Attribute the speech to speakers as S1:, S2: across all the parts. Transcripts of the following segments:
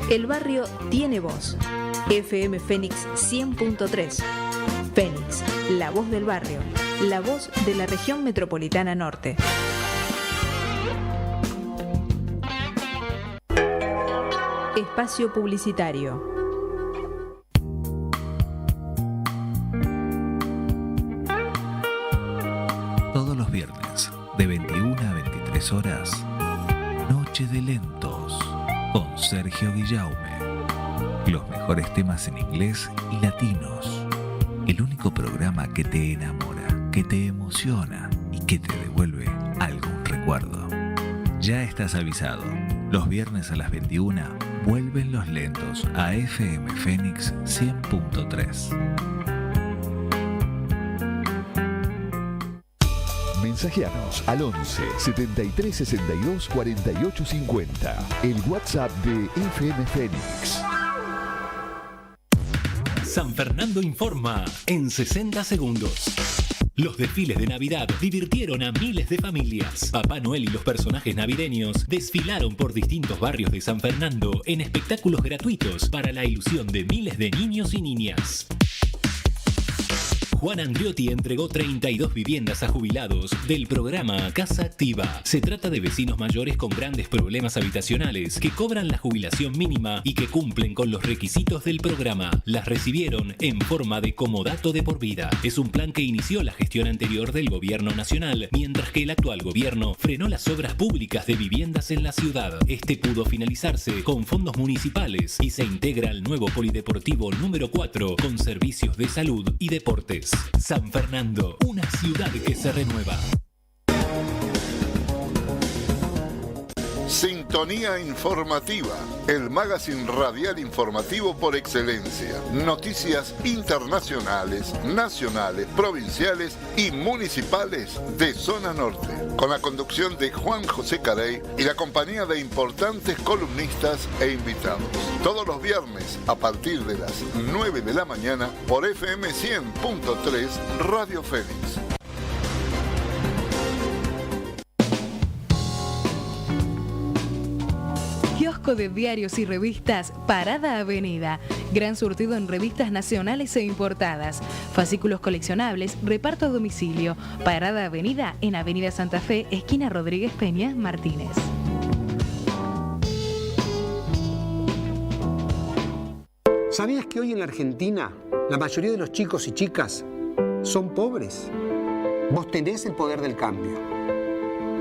S1: El barrio tiene voz. FM Fenix 100.3. Fenix, la voz del barrio, la voz de la región metropolitana norte. Espacio publicitario.
S2: Todos los viernes, de 21 a 23 horas, Noche de Lentos, con Sergio Guillaume. Los mejores temas en inglés y latinos. El único programa que te enamora, que te emociona y que te devuelve algún recuerdo. Ya estás avisado. Los viernes a las 21 vuelven los lentos a FM Fenix 100.3.
S3: Mensajeanos al 11 73 62 48 50. El WhatsApp de FM Fenix.
S4: San Fernando informa en 60 segundos. Los desfiles de Navidad divirtieron a miles de familias. Papá Noel y los personajes navideños desfilaron por distintos barrios de San Fernando en espectáculos gratuitos para la ilusión de miles de niños y niñas. Juan Andriotti entregó 32 viviendas a jubilados del programa Casa Activa. Se trata de vecinos mayores con grandes problemas habitacionales que cobran la jubilación mínima y que cumplen con los requisitos del programa. Las recibieron en forma de comodato de por vida. Es un plan que inició la gestión anterior del gobierno nacional, mientras que el actual gobierno frenó las obras públicas de viviendas en la ciudad. Este pudo finalizarse con fondos municipales y se integra al nuevo polideportivo número 4 con servicios de salud y deportes. San Fernando, una ciudad que se renueva.
S5: Sintonía informativa, el magazine radial informativo por excelencia. Noticias internacionales, nacionales, provinciales y municipales de zona norte. Con la conducción de Juan José Carey y la compañía de importantes columnistas e invitados. Todos los viernes a partir de las 9 de la mañana por FM 100.3 Radio Fenix.
S1: Kiosco de diarios y revistas Parada Avenida. Gran surtido en revistas nacionales e importadas. Fascículos coleccionables, reparto a domicilio. Parada Avenida en Avenida Santa Fe, esquina Rodríguez Peña, Martínez.
S6: ¿Sabías que hoy en la Argentina la mayoría de los chicos y chicas son pobres? Vos tenés el poder del cambio.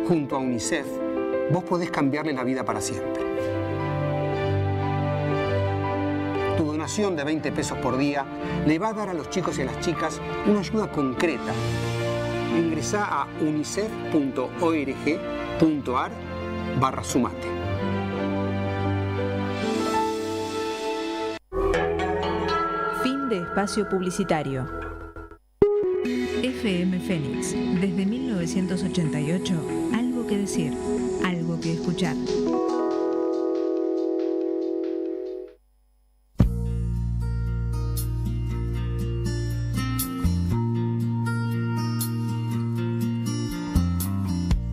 S6: Junto a UNICEF, vos podés cambiarle la vida para siempre. Tu donación de 20 pesos por día le va a dar a los chicos y a las chicas una ayuda concreta. Ingresá a unicef.org.ar/sumate.
S1: Fin de espacio publicitario. FM Fenix, desde 1988, algo que decir, algo que escuchar.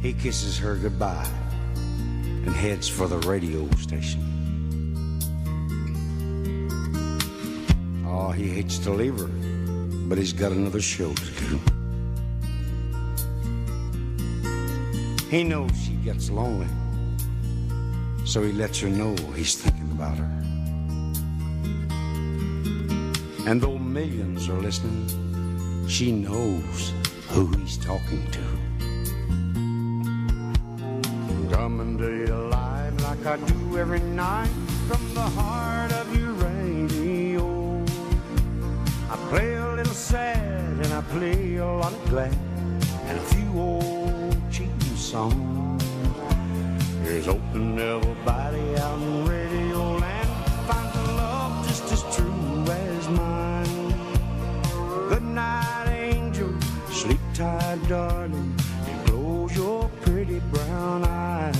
S7: He kisses her goodbye and heads for the radio station. Oh, he hates to leave her, but he's got another show to do. He knows she gets lonely, so he lets her know he's thinking about her. And though millions are listening, she knows who he's talking to. Coming to you live like I do every night from the heart of your radio. I play a little sad and I play a lot of glad and a few old cheating songs. Here's hoping everybody out in radio land finds a love just as true as mine. Good night, angel, sleep tight, darling, and close your pretty brown eyes.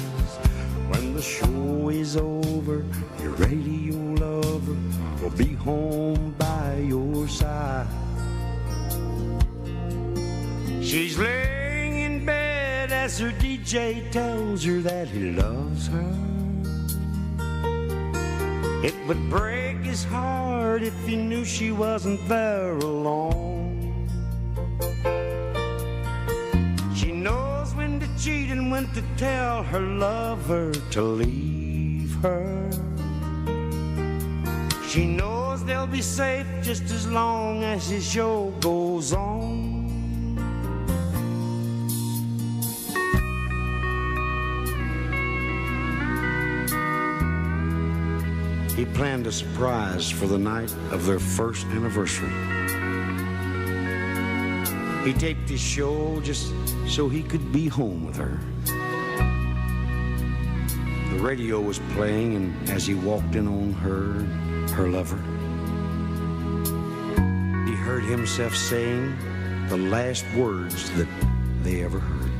S7: When the show is over, your radio lover will be home by your side. She's laying in bed as her DJ tells her that he loves her. It would break his heart if he knew she wasn't there alone. She knows when to cheat and when to tell her lover to leave her. She knows they'll be safe just as long as his show goes on. He planned a surprise for the night of their first anniversary. He taped his show just so he could be home with her. The radio was playing, and as he walked in on her lover, he heard himself saying the last words that they ever heard.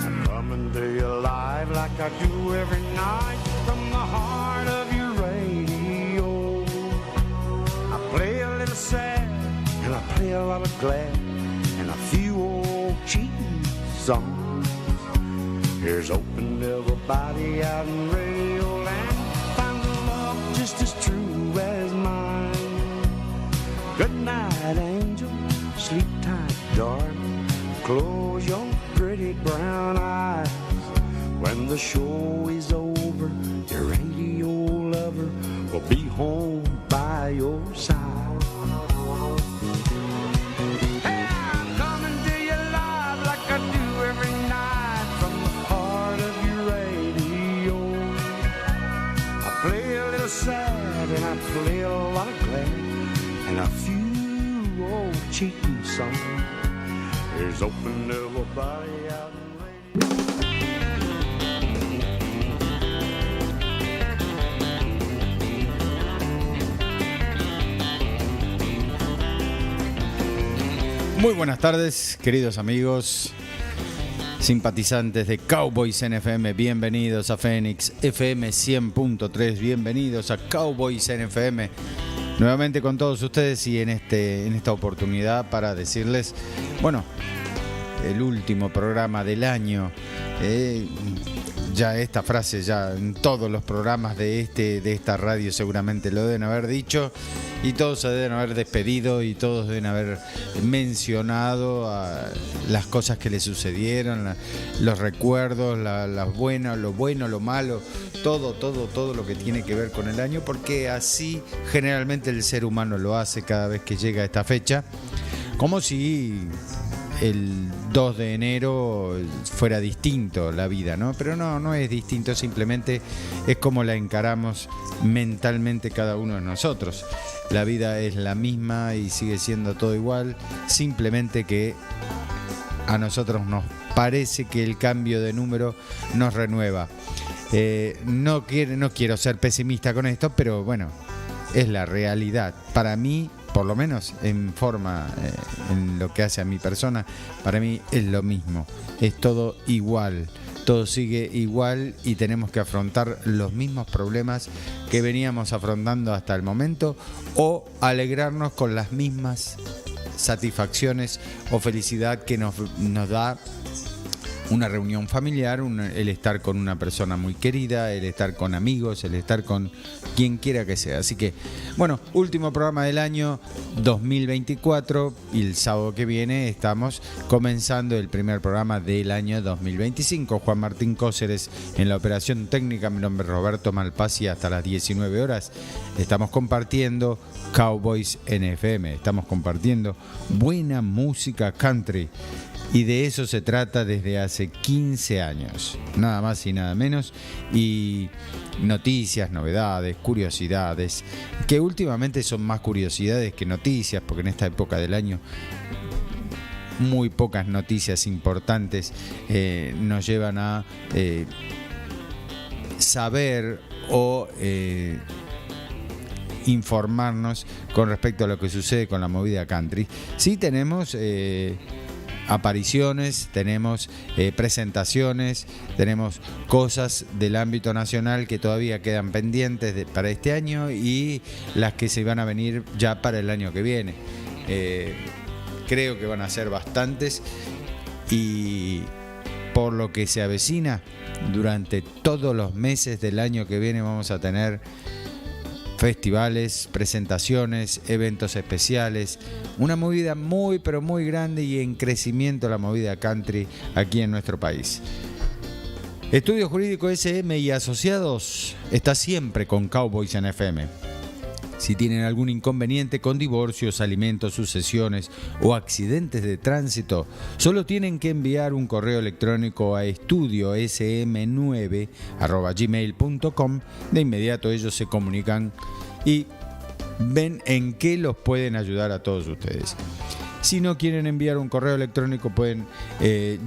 S7: I'm coming to you live like I do every night from the heart of your radio. I play a little sad and I play a lot of glad and a few old cheating songs. Here's hoping everybody out in radio land finds a love just as true as mine. Good night, angel, sleep tight, darling. Close your pretty brown eyes. When the show is over, your radio lover will be home by your side. Hey, I'm coming to you live like I do every night from the heart of your radio. I play a little sad and I play a lot of glad and a few old cheating songs. Here's open everybody out in radio.
S8: Muy buenas tardes, queridos amigos, simpatizantes de Cowboys en FM, bienvenidos a Fenix FM 100.3, bienvenidos a Cowboys en FM, nuevamente con todos ustedes y en esta oportunidad para decirles, bueno, el último programa del año, ya esta frase ya en todos los programas de esta radio seguramente lo deben haber dicho y todos se deben haber despedido y todos deben haber mencionado las cosas que le sucedieron, los recuerdos, lo bueno, lo malo, todo lo que tiene que ver con el año, porque así generalmente el ser humano lo hace cada vez que llega a esta fecha, como si el 2 de enero fuera distinto la vida, ¿no? Pero no es distinto, simplemente es como la encaramos mentalmente cada uno de nosotros. La vida es la misma y sigue siendo todo igual, simplemente que a nosotros nos parece que el cambio de número nos renueva. No quiero ser pesimista con esto, pero bueno, es la realidad. Para mí, por lo menos en lo que hace a mi persona, para mí es lo mismo, es todo igual, todo sigue igual y tenemos que afrontar los mismos problemas que veníamos afrontando hasta el momento o alegrarnos con las mismas satisfacciones o felicidad que nos da una reunión familiar, el estar con una persona muy querida, el estar con amigos, el estar con quien quiera que sea. Así que, bueno, último programa del año 2024 y el sábado que viene estamos comenzando el primer programa del año 2025. Juan Martín Cóceres en la operación técnica, mi nombre es Roberto Malpasi, hasta las 19 horas. Estamos compartiendo Cowboys en FM, estamos compartiendo buena música country. Y de eso se trata desde hace 15 años, nada más y nada menos. Y noticias, novedades, curiosidades, que últimamente son más curiosidades que noticias, porque en esta época del año muy pocas noticias importantes nos llevan a saber o informarnos con respecto a lo que sucede con la movida country. Sí tenemos apariciones, tenemos presentaciones, tenemos cosas del ámbito nacional que todavía quedan pendientes para este año y las que se van a venir ya para el año que viene. Creo que van a ser bastantes y por lo que se avecina, durante todos los meses del año que viene vamos a tener festivales, presentaciones, eventos especiales, una movida muy pero muy grande y en crecimiento la movida country aquí en nuestro país. Estudio Jurídico SM y Asociados está siempre con Cowboys en FM. Si tienen algún inconveniente con divorcios, alimentos, sucesiones o accidentes de tránsito, solo tienen que enviar un correo electrónico a estudiosm9@gmail.com. De inmediato ellos se comunican y ven en qué los pueden ayudar a todos ustedes. Si no quieren enviar un correo electrónico, pueden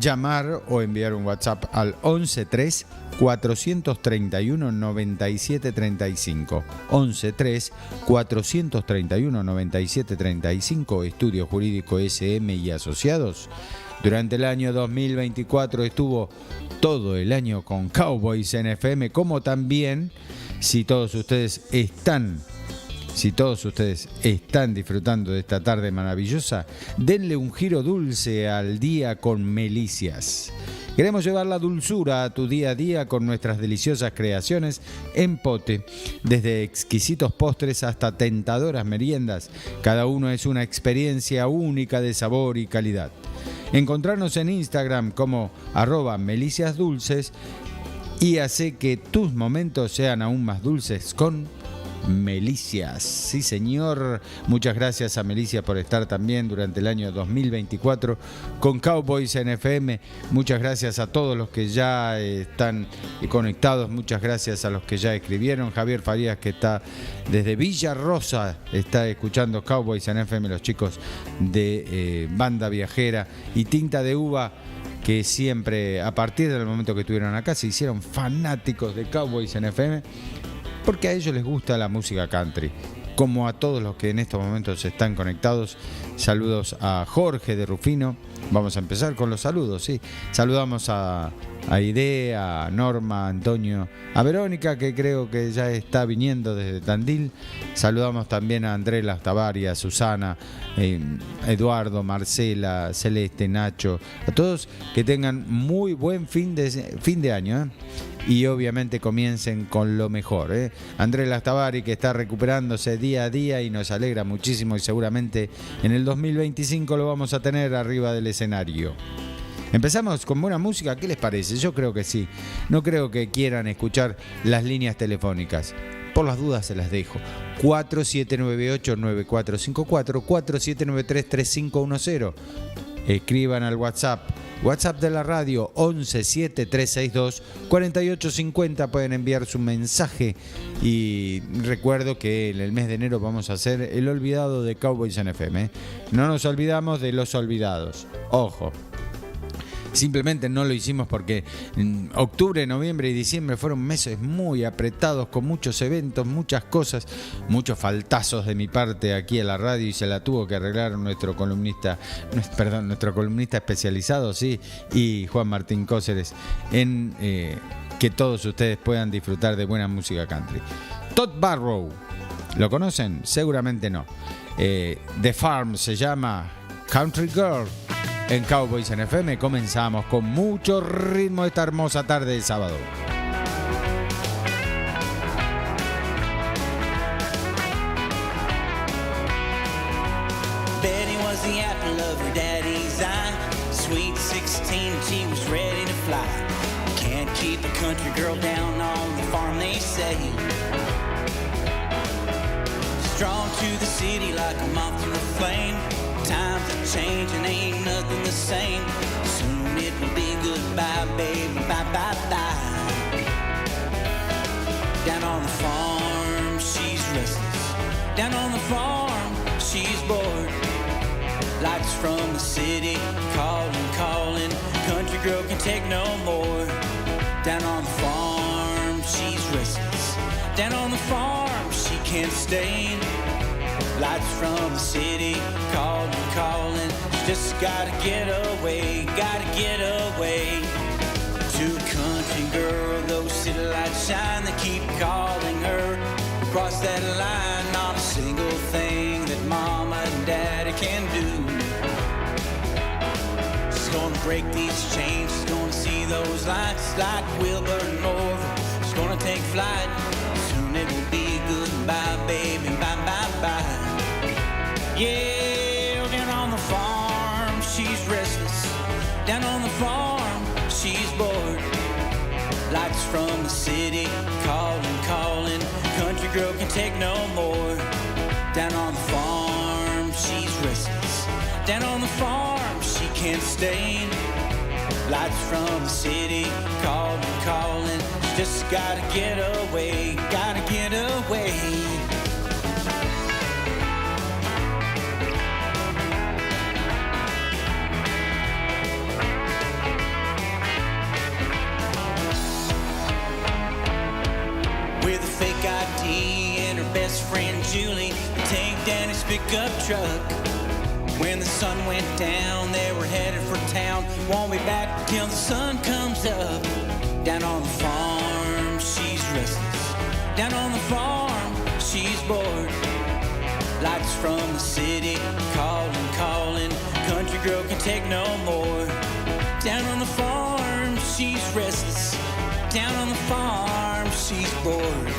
S8: llamar o enviar un WhatsApp al 113 431 9735. 113 431 9735. Estudio Jurídico SM y Asociados. Durante el año 2024 estuvo todo el año con Cowboys en FM, como también, si todos ustedes están disfrutando de esta tarde maravillosa, denle un giro dulce al día con Melicias. Queremos llevar la dulzura a tu día a día con nuestras deliciosas creaciones en pote, desde exquisitos postres hasta tentadoras meriendas. Cada uno es una experiencia única de sabor y calidad. Encontrarnos en Instagram como @meliciasdulces y hace que tus momentos sean aún más dulces con Melicias. Sí, señor. Muchas gracias a Melicias por estar también durante el año 2024 con Cowboys en FM. Muchas gracias a todos los que ya están conectados. Muchas gracias a los que ya escribieron. Javier Farías, que está desde Villa Rosa, está escuchando Cowboys en FM. Los chicos de Banda Viajera y Tinta de Uva, que siempre, a partir del momento que estuvieron acá, se hicieron fanáticos de Cowboys en FM, porque a ellos les gusta la música country, como a todos los que en estos momentos están conectados. Saludos a Jorge de Rufino. Vamos a empezar con los saludos, ¿sí? Saludamos a Aide, a Norma, a Antonio, a Verónica, que creo que ya está viniendo desde Tandil. Saludamos también a Andrés Lastavari, a Susana, Eduardo, Marcela, Celeste, Nacho, a todos que tengan muy buen fin de año, ¿eh? Y obviamente comiencen con lo mejor, ¿eh? Andrés Lastavari, que está recuperándose día a día y nos alegra muchísimo, y seguramente en el 2025 lo vamos a tener arriba del escenario. Empezamos con buena música, ¿qué les parece? Yo creo que sí. No creo que quieran escuchar las líneas telefónicas. Por las dudas se las dejo. 4798-9454, 4793-3510. Escriban al WhatsApp de la radio 117362-4850. Pueden enviar su mensaje. Y recuerdo que en el mes de enero vamos a hacer el olvidado de Cowboys en FM, ¿eh? No nos olvidamos de los olvidados. Ojo. Simplemente no lo hicimos porque octubre, noviembre y diciembre fueron meses muy apretados, con muchos eventos, muchas cosas, muchos faltazos de mi parte aquí a la radio, y se la tuvo que arreglar nuestro columnista especializado, sí, y Juan Martín Cóceres, en que todos ustedes puedan disfrutar de buena música country. Todd Barrow, ¿lo conocen? Seguramente no. The Farm se llama Country Girl. En Cowboys en FM comenzamos con mucho ritmo esta hermosa tarde de sábado.
S9: Betty was the apple of her daddy's eye. Sweet 16, she was ready to fly. Can't keep a country girl down on the farm, they say. Drawn to the city like a moth to a flame. Times are changing, ain't nothing the same. Soon it will be goodbye, baby, bye, bye, bye. Down on the farm, she's restless. Down on the farm, she's bored. Lights from the city, calling, calling. Country girl can take no more. Down on the farm, she's restless. Down on the farm, she can't stay. Lights from the city, calling, calling. She just gotta get away, gotta get away. To a country girl, those city lights shine. They keep calling her across that line. Not a single thing that mama and daddy can do. She's She's gonna break these chains. She's gonna see those lights like Wilbur Norval. She's gonna take flight. Soon it will be goodbye, baby, bye, bye, bye. Yeah, down on the farm, she's restless. Down on the farm, she's bored. Lights from the city, calling, calling. Country girl can take no more. Down on the farm, she's restless. Down on the farm, she can't stay. Lights from the city, calling, calling. She just gotta get away, gotta get away. With a fake ID and her best friend Julie, take Danny's pickup truck. When the sun went down, they were headed for town. Won't be back till the sun comes up. Down on the farm, she's restless. Down on the farm, she's bored. Lights from the city, calling, calling. Country girl can take no more. Down on the farm, she's restless. Down on the farm, she's bored.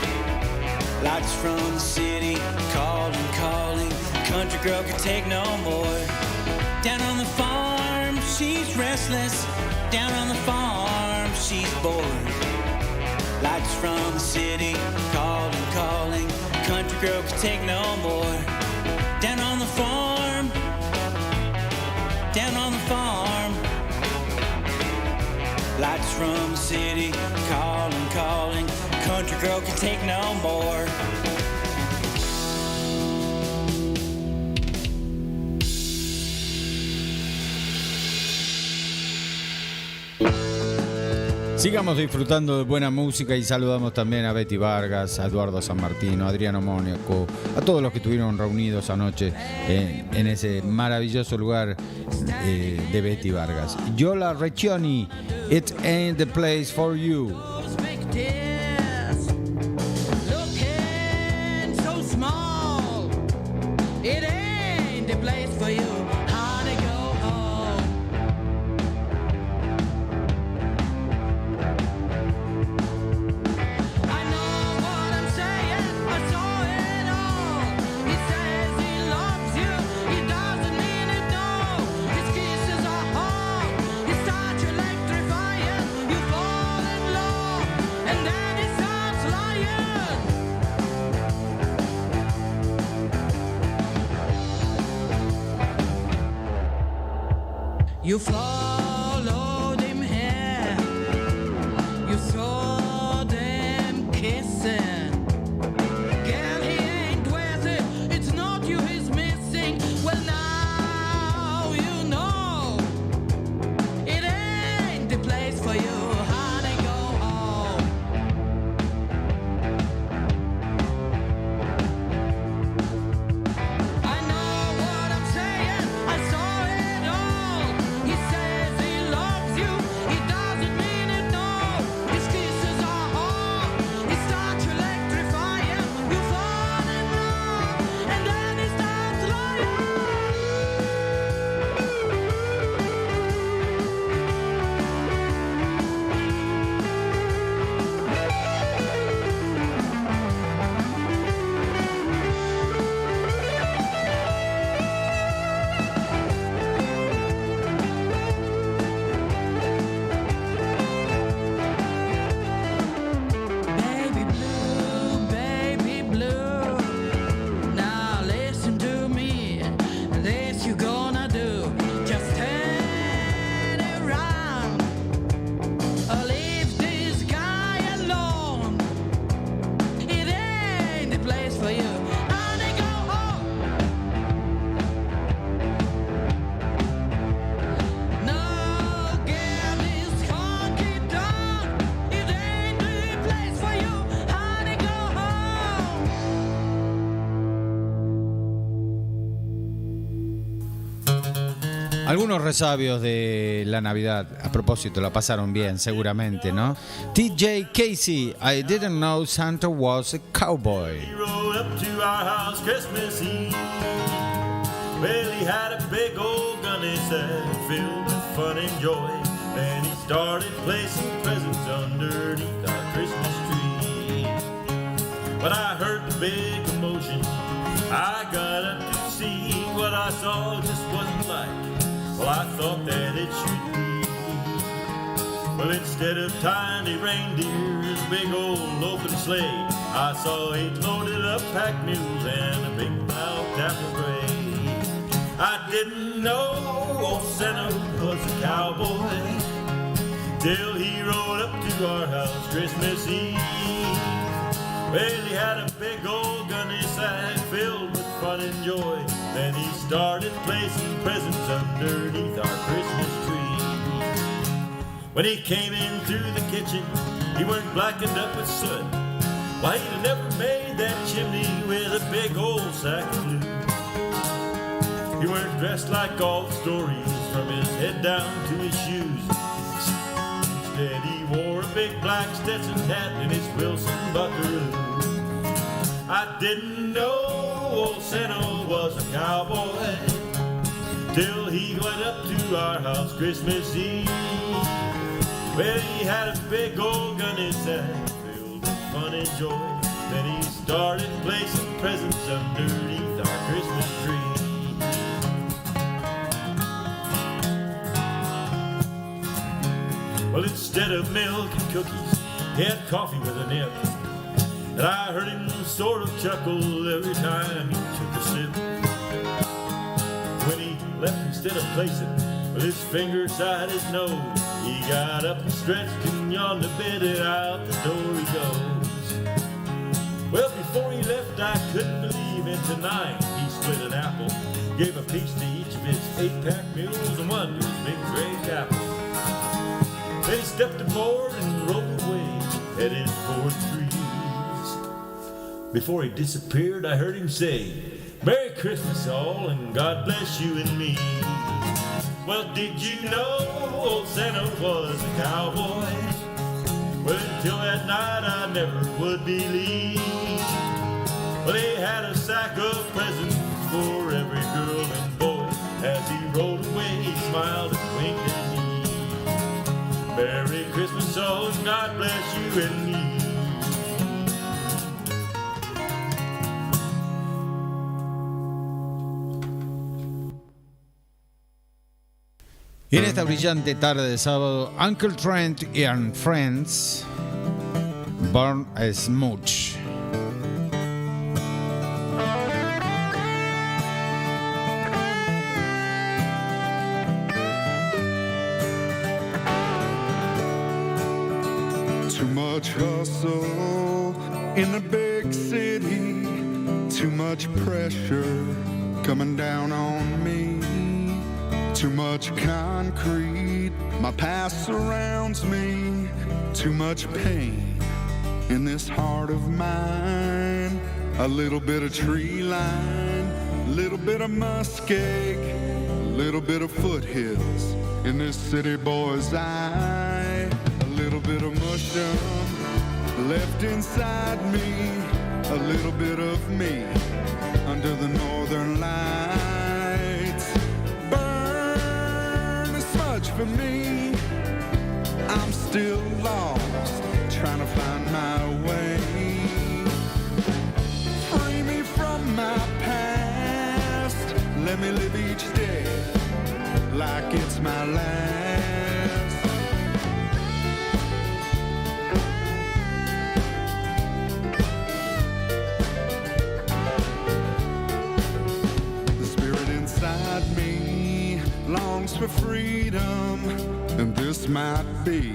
S9: Lights from the city, calling, calling. Country girl can take no more. Down on the farm, she's restless. Down on the farm, she's bored. Lights from the city, calling, calling. Country girl can take no more. Down on the farm, down on the farm. Lights from the city, calling, calling. Country girl can take no more.
S8: Sigamos disfrutando de buena música y saludamos también a Betty Vargas, a Eduardo San Martino, a Adriano Mónaco, a todos los que estuvieron reunidos anoche en ese maravilloso lugar de Betty Vargas. Yola Recchioni, It Ain't the Place for You.
S10: You followed him here, you saw them kissing. Girl, he ain't worth it, it's not you he's missing. Well, now you know it ain't the place for you, honey, go home. I know what I'm saying, I saw it all. He says he loves you, he doesn't mean it, no. His kisses are hard, he starts electrifying. You fall in love, and then he starts lying. Baby blue, now listen to me, this you gonna do, just turn around, or leave this guy alone, it ain't the place for you, honey, go home. No, girl, this honky tonk, it ain't the place for you, honey, go home.
S8: Algunos resabios de la Navidad, a propósito, la pasaron bien, seguramente, ¿no? TJ Casey, I didn't know Santa was a cowboy.
S11: He rode up to our house Christmas Eve. Well, he had a big old gun gunny sack filled with fun and joy. Then he started placing presents underneath our Christmas tree. When I heard the big commotion, I got up to see. What I saw just wasn't like, well, I thought that it should be. Well, instead of tiny reindeer and a big old open sleigh, I saw 8 loaded up pack mules and a big mouthed apple gray. I didn't know old Santa was a cowboy till he rode up to our house Christmas Eve. Well, he had a big old gunny sack filled with fun and joy. Then he started placing presents underneath our Christmas tree. When he came in through the kitchen, he weren't blackened up with soot. Why, he'd have never made that chimney with a big old sack of glue. He weren't dressed like all the stories from his head down to his shoes. Instead, he wore a big black Stetson hat and his Wilson buckaroo. I didn't know old Santa was a cowboy till he went up to our house Christmas Eve. Well, he had a big old gunny sack filled with fun and joy. Then he started placing presents underneath our Christmas tree. Well, instead of milk and cookies, he had coffee with a nip. And I heard him sort of chuckle every time he took a sip. When he left, instead of placing with his finger side his nose, he got up and stretched and yawned a bit, and out the door he goes. Well, before he left, I couldn't believe it. Tonight he split an apple, gave a piece to each of his 8-pack mules and one to his big gray apple. Then he stepped aboard and rode away, headed for the trees. Before he disappeared, I heard him say, "Merry Christmas all, and God bless you and me." Well, did you know old Santa was a cowboy? Well, until that night I never would believe. Well, he had a sack of presents for every girl and boy. As he rode away, he smiled and winked at me. Merry Christmas all, and God bless you and me.
S8: Y en esta brillante tarde de sábado, Uncle Trent and Friends, Burn a Smooch.
S12: Too much hustle in the big city, too much pressure coming down on me. Too much concrete, my past surrounds me. Too much pain in this heart of mine. A little bit of tree line, a little bit of muskeg, a little bit of foothills in this city boy's eye. A little bit of mushroom left inside me, a little bit of me under the northern lights. Burn as much for me, I'm still lost, trying to find my way. Free me from my past, let me live each day like it's my last. The spirit inside me longs for freedom, and this might be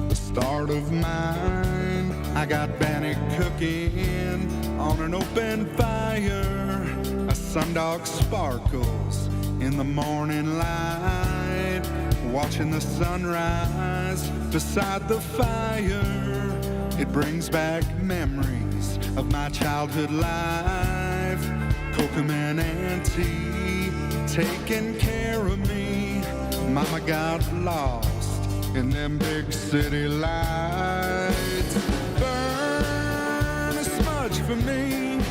S12: the start of mine. I got Bannock cooking on an open fire. A sundog sparkles in the morning light, watching the sunrise beside the fire. It brings back memories of my childhood life. Kokum and Auntie taking care of me. Mama got lost in them big city lights. Burn a smudge for me,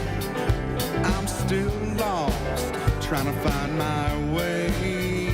S12: I'm still lost, trying to find my way.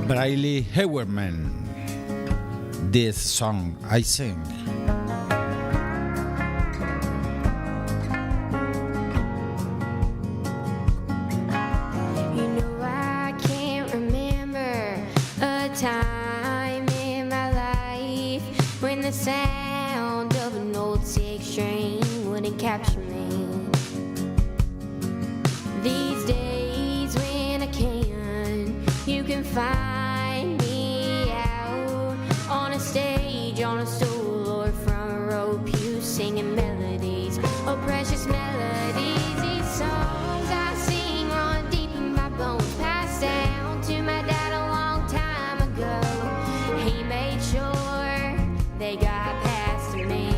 S8: Briley Hewerman. This song I sing.
S13: You know I can't remember a time in my life when the sound of an old six string wouldn't capture me. These days when I can, you can find me out on a stage, on a stool, or from a rope, you singing melodies, oh precious melodies. These songs I sing run deep in my bones, passed down to my dad a long time ago. He made sure they got past to me.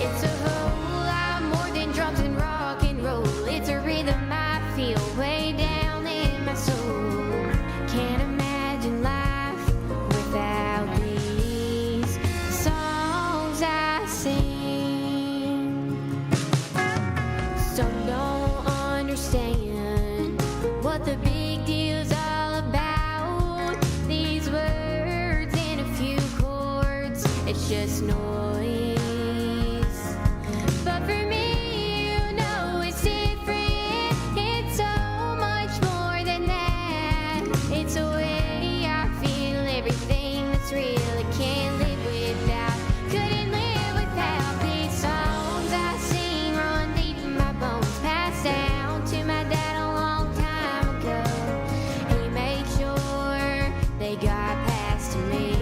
S13: It's a whole lot more than drums and rock and roll. It's a rhythm I feel way down in my soul. Can't imagine life without these songs I sing. Some don't understand what the big deal's all about. These words in a few chords, it's just noise. But for me, you know it's different. It's so much more than that. It's a way I feel everything that's real. I can't live without, couldn't live without these songs I sing. Run deep in my bones, passed down to my dad a long time ago. He made sure they got past to me.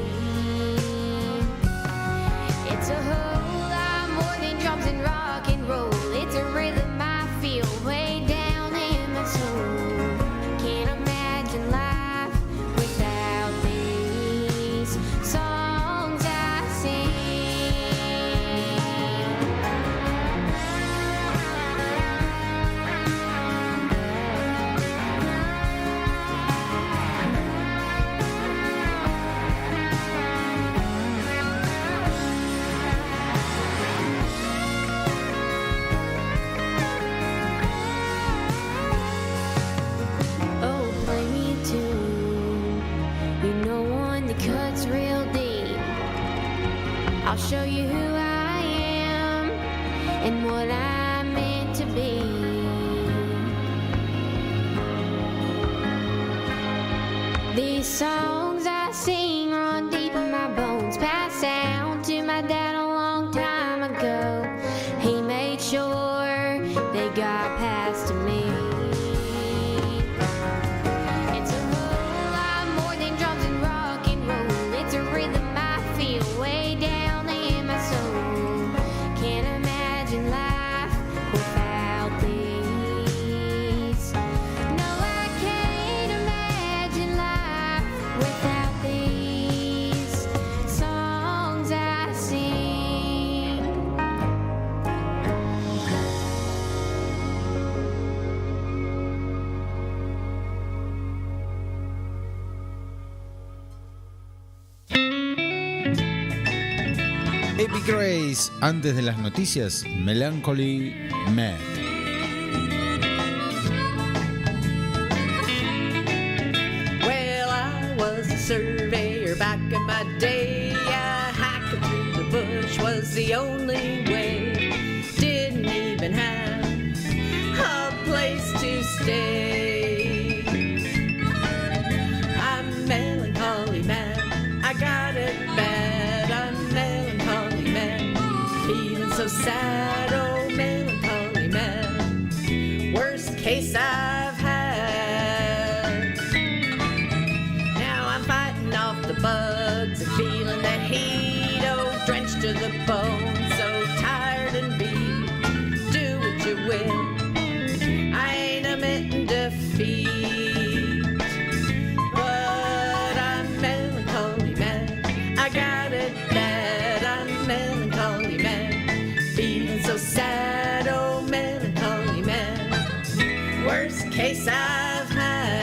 S13: It's a whole lot more than drums and rock and roll. It's a rhythm I feel way down in my soul. Can't imagine life without these songs I sing. Oh, play me a tune, you know, one that cuts real deep. I'll show you who I am and what I'm meant to be. These songs I sing run deep in my bones, passed down to my dad a long time ago. He made sure they got past to me. It's a whole lot more than drums and rock and roll. It's a rhythm I feel way down in my soul. Can't imagine life without these. No, I can't imagine life without these songs I sing.
S8: Epic Grace, antes de las noticias, Melancholy Mad.
S14: Well, I was a surveyor back in my day. Hacking through the bush was the only way. Didn't even have a place to stay. I'm melancholy mad, I got it bad. I'm melancholy mad, feeling so sad. Oh, melancholy mad, worst case I've had. Now I'm fighting off the bugs and feeling the heat. Oh, drenched to the bone, so tired and beat. Do what you will, I ain't admitting defeat. But I'm melancholy mad, I got it bad. I'm melancholy mad, feeling so sad. Oh, melancholy mad, worst case I've had.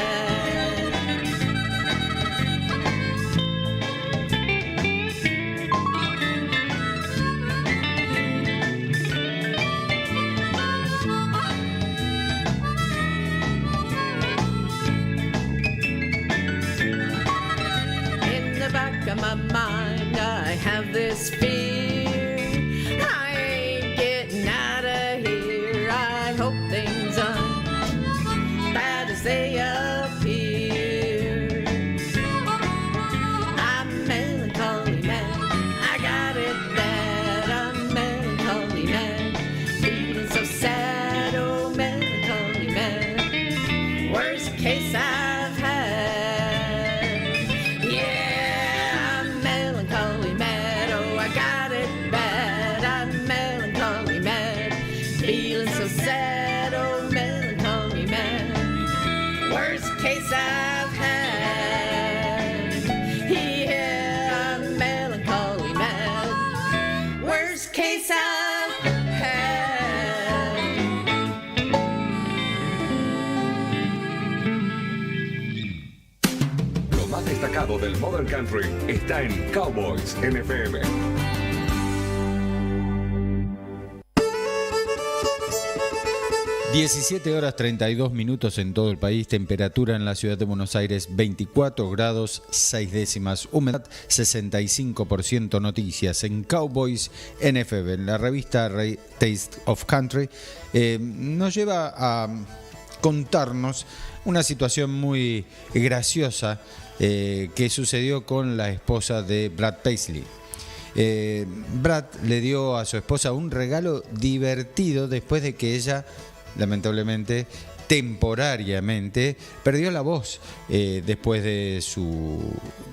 S14: case I've had. Yeah, I'm melancholy mad. Worst case I've had.
S15: Lo más destacado del Modern Country está en Cowboys FM.
S8: 17 horas 32 minutos en todo el país, temperatura en la ciudad de Buenos Aires 24 grados 6 décimas, humedad 65%, noticias en Cowboys NFB, en la revista Taste of Country, nos lleva a contarnos una situación muy graciosa que sucedió con la esposa de Brad Paisley. Brad le dio a su esposa un regalo divertido después de que ella, lamentablemente, temporariamente, perdió la voz. Después de su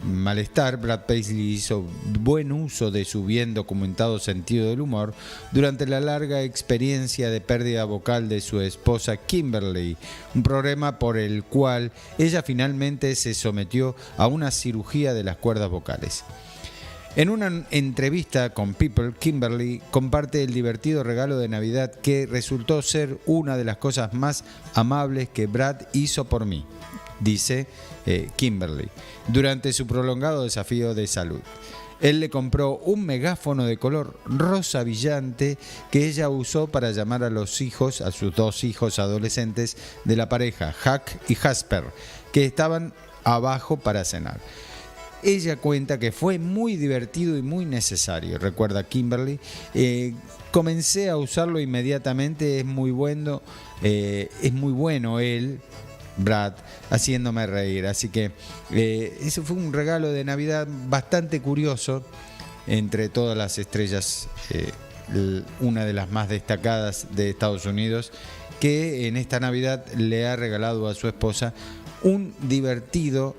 S8: malestar, Brad Paisley hizo buen uso de su bien documentado sentido del humor durante la larga experiencia de pérdida vocal de su esposa Kimberly, un problema por el cual ella finalmente se sometió a una cirugía de las cuerdas vocales. En una entrevista con People, Kimberly comparte el divertido regalo de Navidad que resultó ser una de las cosas más amables que Brad hizo por mí, dice Kimberly, durante su prolongado desafío de salud. Él le compró un megáfono de color rosa brillante que ella usó para llamar a sus dos hijos adolescentes de la pareja, Huck y Jasper, que estaban abajo para cenar. Ella cuenta que fue muy divertido y muy necesario, recuerda Kimberly. Comencé a usarlo inmediatamente, es muy bueno él, Brad, haciéndome reír. Así que ese fue un regalo de Navidad bastante curioso entre todas las estrellas, una de las más destacadas de Estados Unidos, que en esta Navidad le ha regalado a su esposa un divertido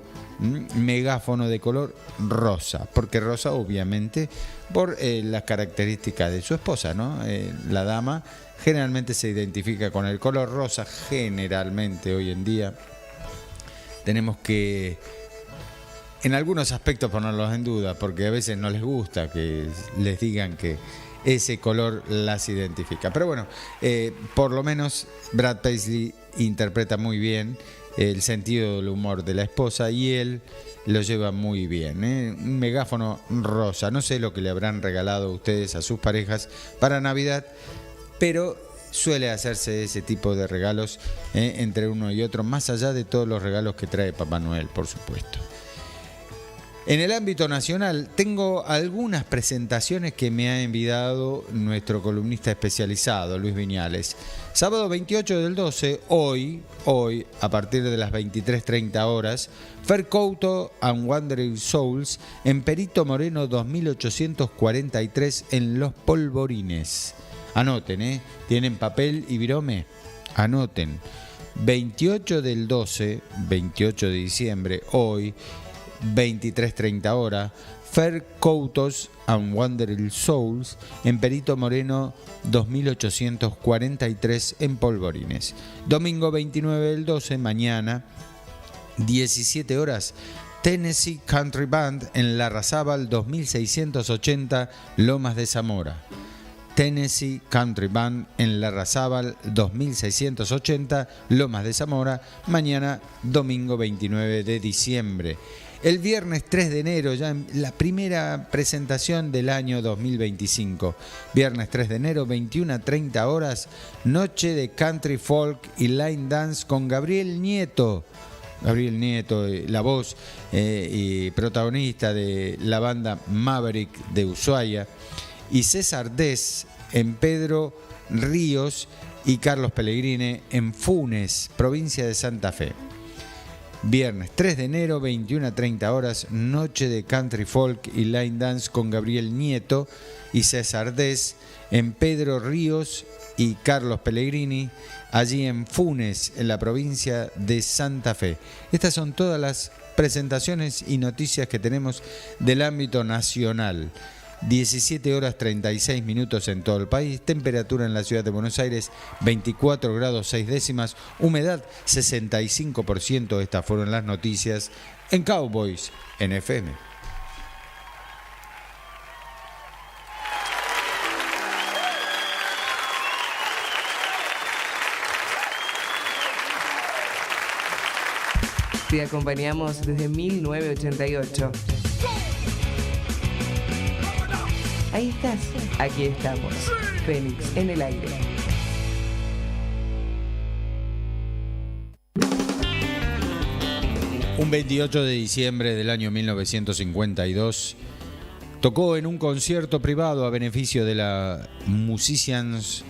S8: megáfono de color rosa, porque rosa obviamente por las características de su esposa, ¿no? La dama generalmente se identifica con el color rosa, generalmente hoy en día tenemos que en algunos aspectos ponerlos en duda, porque a veces no les gusta que les digan que ese color las identifica, pero bueno, por lo menos Brad Paisley interpreta muy bien el sentido del humor de la esposa y él lo lleva muy bien, Un megáfono rosa. No sé lo que le habrán regalado ustedes a sus parejas para Navidad, pero suele hacerse ese tipo de regalos entre uno y otro, más allá de todos los regalos que trae Papá Noel, por supuesto. En el ámbito nacional tengo algunas presentaciones que me ha enviado nuestro columnista especializado, Luis Viñales. Sábado 28 del 12, hoy, a partir de las 23:30 horas, Fair Couto and Wandering Souls en Perito Moreno 2843 en Los Polvorines. Anoten, ¿tienen papel y virome? Anoten. 28 del 12, 28 de diciembre, hoy, 23:30 horas, Fair Coutos and Wandering Souls en Perito Moreno 2843 en Polvorines. Domingo 29 del 12, mañana, 17 horas, Tennessee Country Band en Larrazábal 2680 Lomas de Zamora. Tennessee Country Band en Larrazábal 2680 Lomas de Zamora, mañana domingo 29 de diciembre. El viernes 3 de enero, ya en la primera presentación del año 2025. Viernes 3 de enero, 21:30 horas, noche de country folk y line dance con Gabriel Nieto. Gabriel Nieto, la voz y protagonista de la banda Maverick de Ushuaia, y César Dez en Pedro Ríos y Carlos Pellegrini en Funes, provincia de Santa Fe. Viernes 3 de enero, 21:30 horas, noche de country folk y line dance con Gabriel Nieto y César Dez en Pedro Ríos y Carlos Pellegrini, allí en Funes, en la provincia de Santa Fe. Estas son todas las presentaciones y noticias que tenemos del ámbito nacional. 17 horas 36 minutos en todo el país. Temperatura en la ciudad de Buenos Aires, 24 grados 6 décimas. Humedad, 65%. Estas fueron las noticias en Cowboys en FM.
S16: Te acompañamos desde 1988. Ahí estás, aquí estamos. Fenix en el aire.
S8: Un 28 de diciembre del año 1952 tocó en un concierto privado a beneficio de la Musicians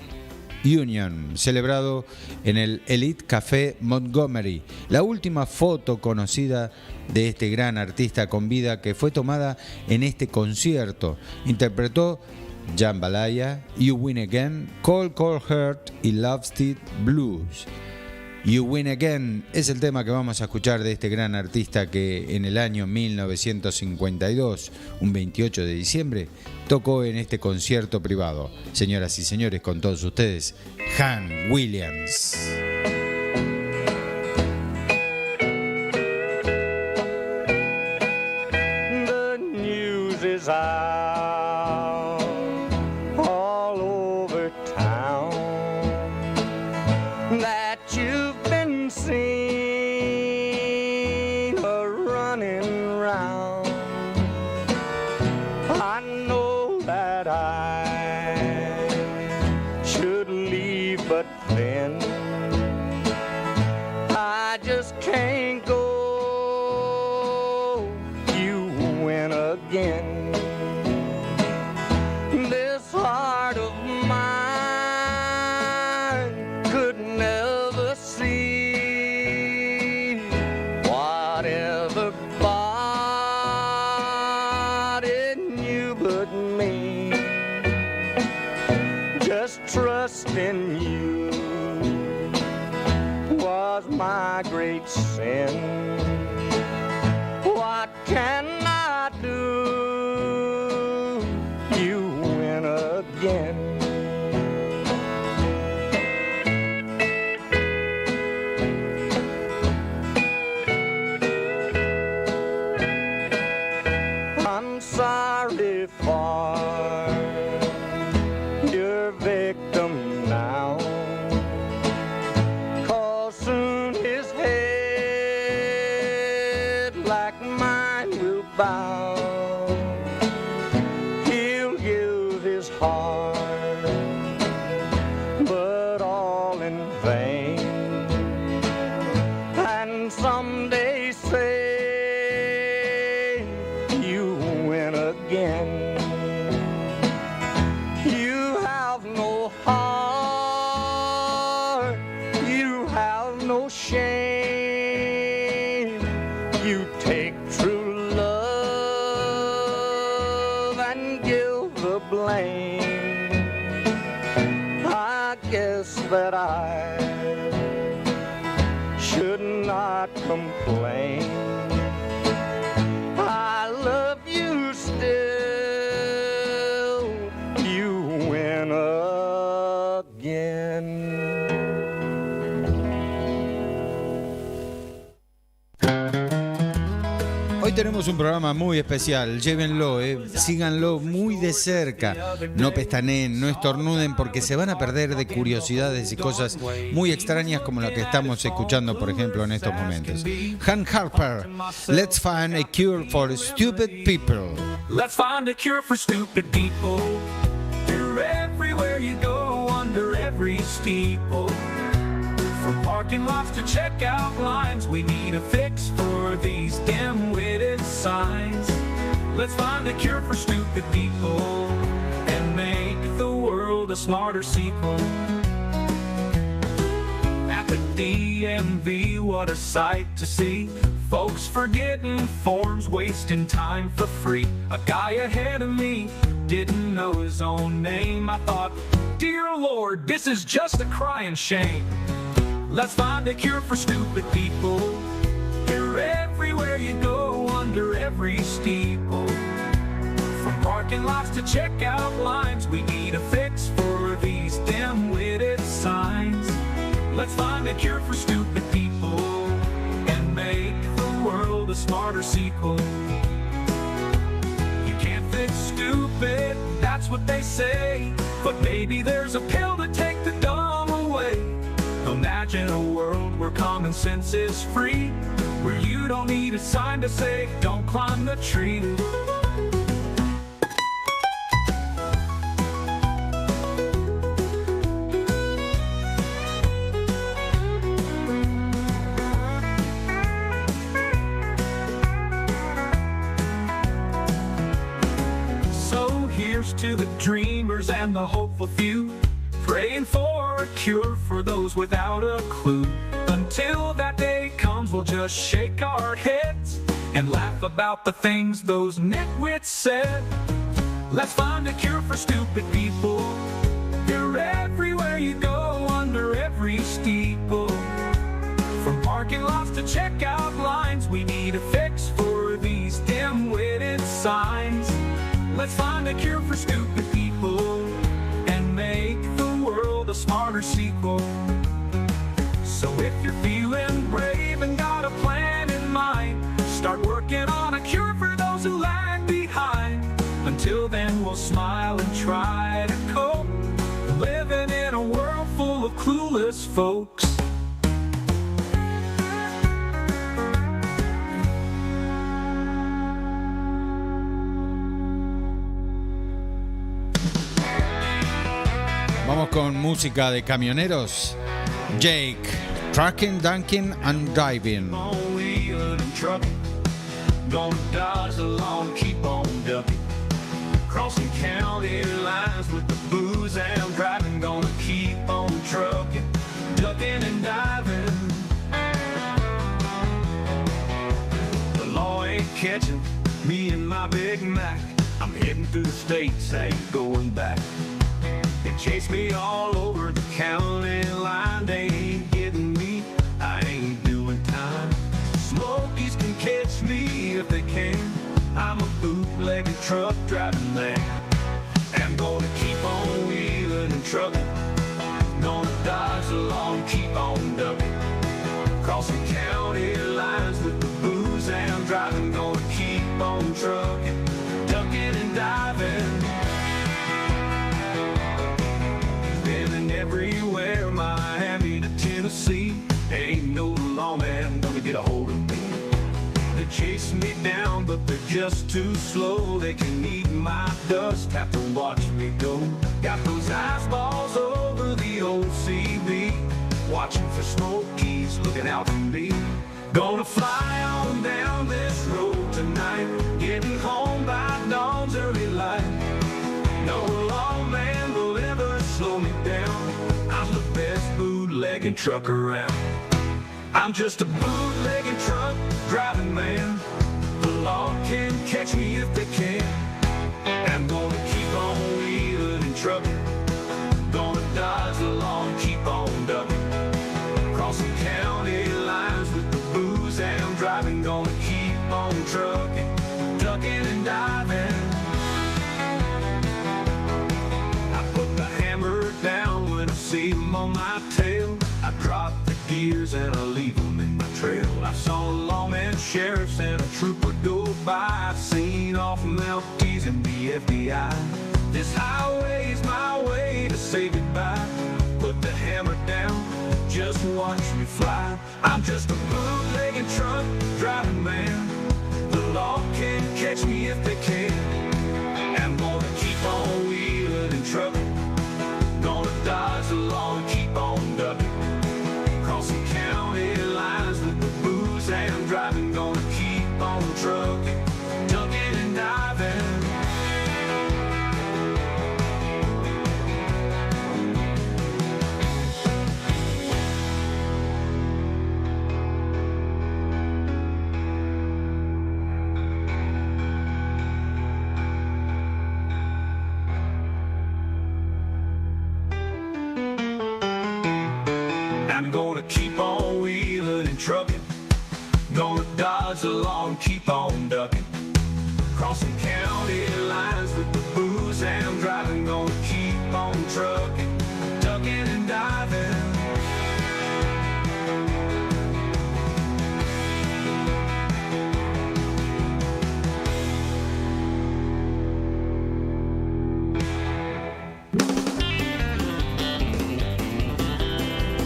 S8: Union, celebrado en el Elite Café Montgomery. La última foto conocida de este gran artista con vida que fue tomada en este concierto. Interpretó Jambalaya, You Win Again, Cold Cold Heart y Love Steed Blues. You Win Again es el tema que vamos a escuchar de este gran artista que en el año 1952, un 28 de diciembre, tocó en este concierto privado. Señoras y señores, con todos ustedes, Han Williams.
S7: The news is out all over town that you've been seen running round. I know that I should leave, but then I just can't go. You win again. This heart of mine could never see whatever body knew but me. Just trust in you was my great sin. What can I do? You win again. I'm sorry for your victim now, 'cause soon his head like mine will bow. He'll give his heart, but all in vain, and someday say you win again. You have no heart, you have no shame. You take true love and give the blame. I guess that I should not complain. I love you still. You win again.
S8: Hoy tenemos un programa muy especial, llévenlo, síganlo muy de cerca, no pestaneen, no estornuden porque se van a perder de curiosidades y cosas muy extrañas como la que estamos escuchando, por ejemplo, en estos momentos. Han Harper, Let's Find a Cure for Stupid People.
S17: Let's find a cure for stupid people. You're everywhere you go, under every steeple. From parking lots to checkout lines, we need a fix for these dim-witted signs. Let's find a cure for stupid people and make the world a smarter sequel. At the DMV, what a sight to see. Folks forgetting forms, wasting time for free. A guy ahead of me didn't know his own name. I thought, dear Lord, this is just a crying shame. Let's find a cure for stupid people. You're everywhere you go, under every steeple. From parking parking lots to check out lines. We need a fix for these dim-witted signs. Let's find a cure for stupid people and make the world a smarter sequel. You can't fix stupid, that's what they say, but maybe there's a pill to take the dumb away. Imagine a world where common sense is free, where you don't need a sign to say, don't climb the tree. So here's to the dreamers and the hopeful few, praying for a cure for those without a clue. Until that day comes, we'll just shake our heads and laugh about the things those nitwits said. Let's find a cure for stupid people. You're everywhere you go, under every steeple. From parking lots to checkout lines, we need a fix for these dim-witted signs. Let's find a cure for stupid people and make the world a smarter sequel. So if you're feeling brave and got a plan in mind, start working on a cure for those who lag behind. Until then, we'll smile and try to cope, living in a world full of clueless folks.
S8: Vamos con música de camioneros. Jake, Trucking, Dunking and Driving.
S17: Gonna dodge the law and keep on ducking. Crossing county lines with the booze and driving. Gonna keep on trucking, ducking and diving. The law ain't catching me and my Big Mac. I'm heading through the states, ain't going back. They chase me all over the county line. They ain't getting me, I ain't doing time. Smokies can catch me if they can. I'm a bootlegging truck driving man. I'm gonna keep on wheeling and trucking. Gonna dodge the law and keep on ducking. Crossing county lines with the booze and driving. Gonna keep on trucking, ducking and diving. Been everywhere, Miami to Tennessee. Ain't no lawman gonna get a hold of me. They chase me down, but they're just too slow. They can eat my dust, have to watch me go. Got those eyeballs over the OCB, watching for Smokies, looking out for me. Gonna fly on down this road tonight, getting home by dawn's early light. No lawman will ever slow me down. I'm the best bootlegging truck around. I'm just a bootlegging truck driving man. The law can catch me if they can. I'm gonna keep on wheeling and trucking. Gonna dodge the law and keep on ducking. Crossing county lines with the booze and driving. Gonna keep on trucking, ducking and diving. I put the hammer down when I see him on my tail. I drop the gears and I leave them in my trail. I saw lawmen, sheriffs, and a trooper go by. I've seen off Maltese and the FBI. This highway's my way to say goodbye. Put the hammer down, just watch me fly. I'm just a bootlegging truck driving man. The law can catch me if they can. I'm gonna keep on wheeling and trucking. Gonna dodge the law and keep on ducking. Crossing county lines with the booze and driving. Gonna keep on trucking, ducking and diving. I'm gonna keep on wheeling and trucking. Gonna dodge the law and keep on ducking. Crossing county lines with the say I'm driving, gonna keep on trucking, ducking and diving.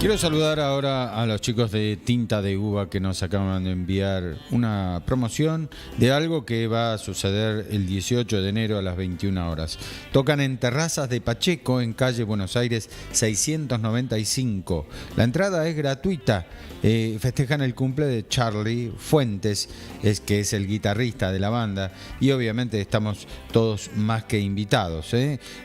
S8: Quiero saludar ahora a los chicos de Tinta de Uva que nos acaban de enviar una promoción de algo que va a suceder el 18 de enero a las 21 horas. Tocan en Terrazas de Pacheco, en calle Buenos Aires 695. La entrada es gratuita. Festejan el cumple de Charlie Fuentes, que es el guitarrista de la banda, y obviamente estamos todos más que invitados.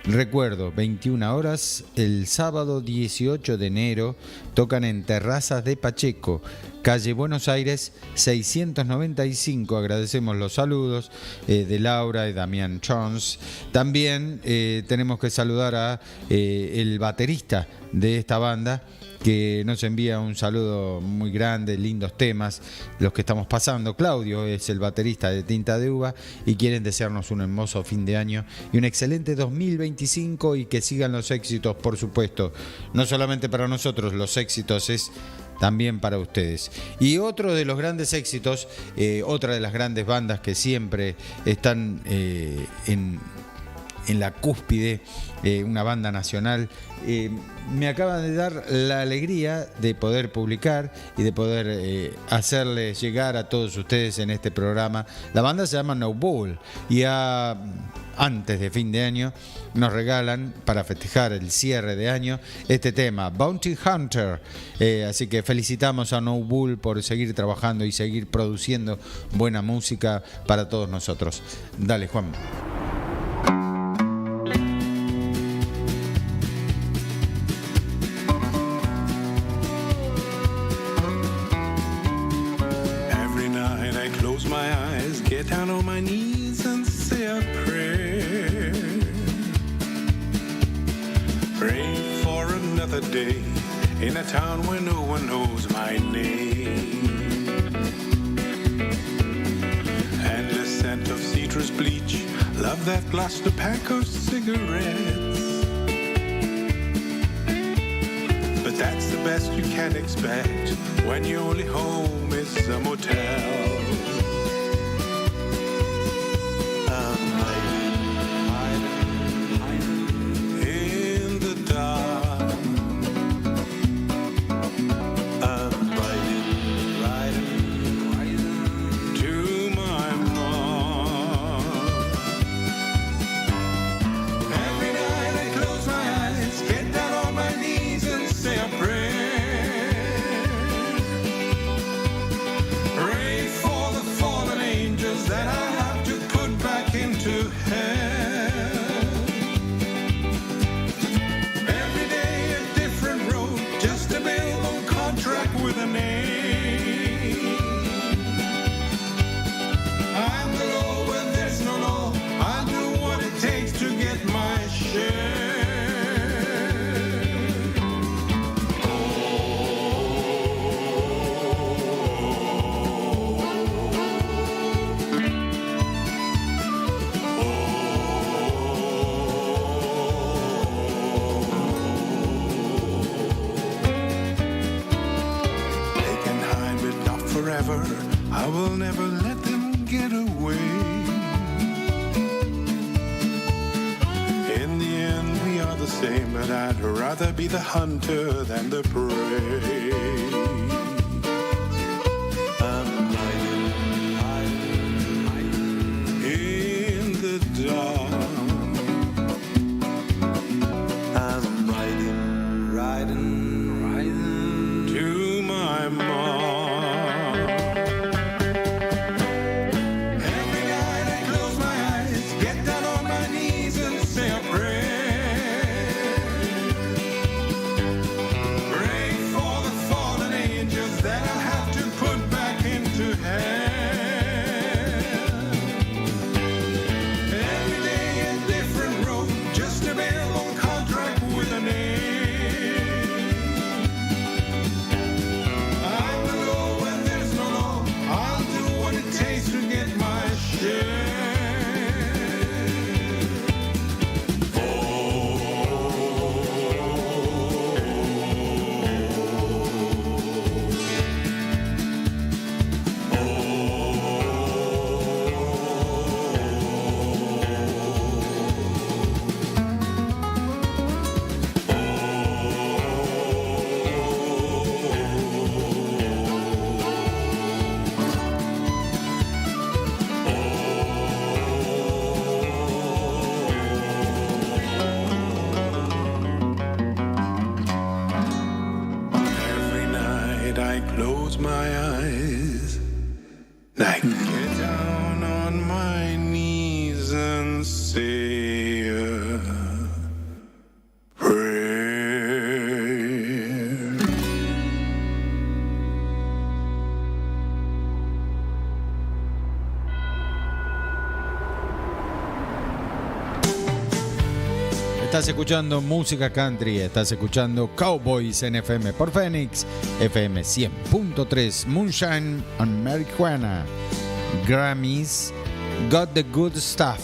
S8: Recuerdo, 21 horas el sábado 18 de enero. Tocan en Terrazas de Pacheco, calle Buenos Aires 695. Agradecemos los saludos de Laura y Damián Chons. También tenemos que saludar a el baterista de esta banda, que nos envía un saludo muy grande, lindos temas los que estamos pasando. Claudio es el baterista de Tinta de Uva y quieren desearnos un hermoso fin de año y un excelente 2025, y que sigan los éxitos, por supuesto, no solamente para nosotros, los éxitos es también para ustedes. Y otro de los grandes éxitos, otra de las grandes bandas que siempre están en la cúspide, una banda nacional, me acaba de dar la alegría de poder publicar y de poder hacerles llegar a todos ustedes en este programa. La banda se llama No Bull, y antes de fin de año nos regalan, para festejar el cierre de año, este tema, Bounty Hunter. Así que felicitamos a No Bull por seguir trabajando y seguir produciendo buena música para todos nosotros. Dale, Juan.
S18: Get down on my knees and say a prayer. Pray for another day in a town where no one knows my name. And the scent of citrus bleach, love that lasts a pack of cigarettes. But that's the best you can expect when your only home is a motel. I will never let them get away. In the end we are the same, but I'd rather be the hunter than the prey. I'm hiding in the dark. I'm riding to my mark. like get down on my knees and say a prayer.
S8: Estás escuchando música country, estás escuchando Cowboys en FM por Fenix, FM 100.3, Moonshine and Marijuana, Grammys, Got the Good Stuff.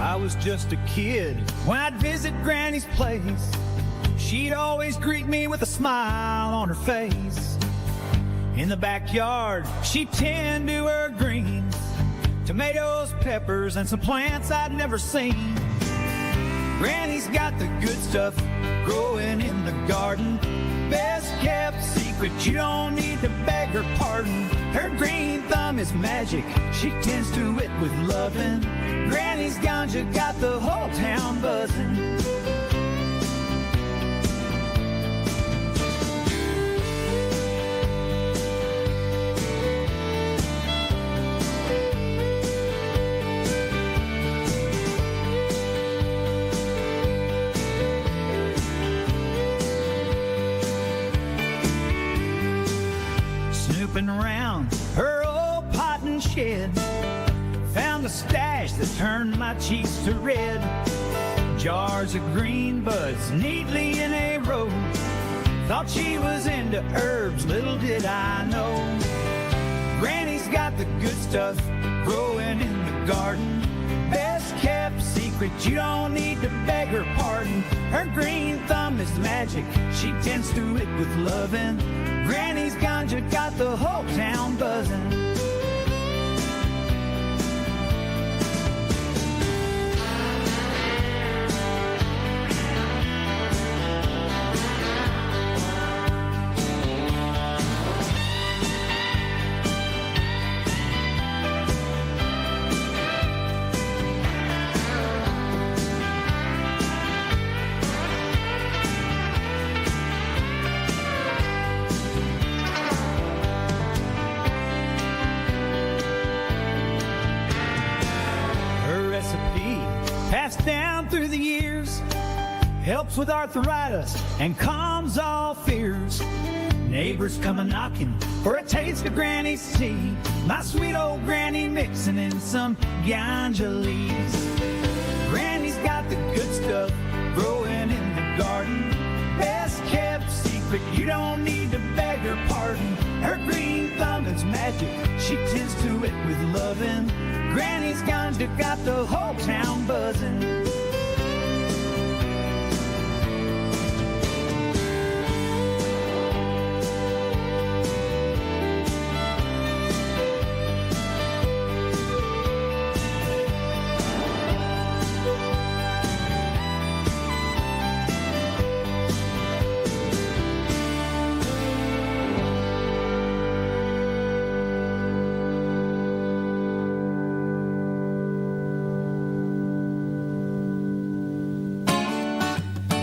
S19: I was just a kid when I'd visit Granny's place. She'd always greet me with a smile on her face. In the backyard, she'd tend to her greens, tomatoes, peppers, and some plants I'd never seen. Granny's got the good stuff growing in the garden. Best kept secret, you don't need to beg her pardon. Her green thumb is magic, she tends to it with loving. Granny's ganja got the whole town buzzing. Around her old pot and shed, found a stash that turned my cheeks to red. Jars of green buds neatly in a row. Thought she was into herbs, little did I know. Granny's got the good stuff growing in the garden. Best kept secret, you don't need to beg her pardon. Her green thumb is magic, she tends to it with loving. Granny's ganja got the whole town buzzing. Down through the years, helps with arthritis and calms all fears. Neighbors come a-knocking for a taste of Granny's tea. My sweet old Granny mixing in some ganja leaves. Granny's got the good stuff growing in the garden. Best kept secret, you don't need to beg her pardon. Her green thumb is magic, she tends to it with loving. Granny's ganja got the whole town buzzing.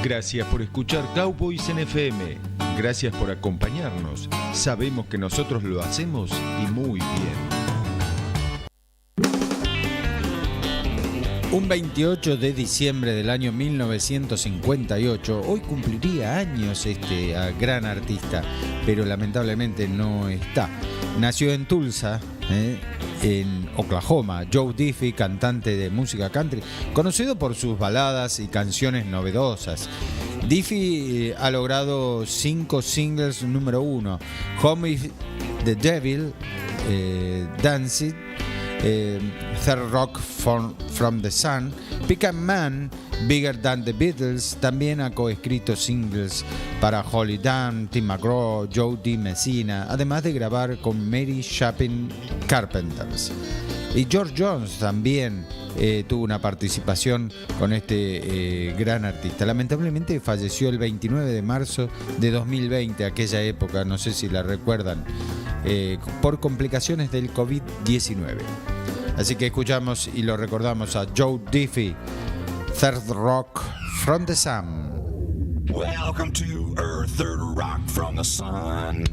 S20: Gracias por escuchar Cowboys en FM. Gracias por acompañarnos. Sabemos que nosotros lo hacemos y muy bien.
S8: Un 28 de diciembre del año 1958, hoy cumpliría años este gran artista, pero lamentablemente no está. Nació en Tulsa, en Oklahoma. Joe Diffie, cantante de música country, conocido por sus baladas y canciones novedosas. Diffie ha logrado 5 singles número 1: Home is the Devil, Dance It, Third Rock from the Sun, Pick a Man, Bigger Than the Beatles. También ha coescrito singles para Holly Dunn, Tim McGraw, Joe D. Messina, además de grabar con Mary Chapin Carpenters. Y George Jones también tuvo una participación con este gran artista. Lamentablemente falleció el 29 de marzo de 2020, aquella época, no sé si la recuerdan, por complicaciones del COVID-19. Así que escuchamos y lo recordamos a Joe Diffie, Third Rock from the Sun.
S21: Welcome to Earth, Third Rock from the Sun.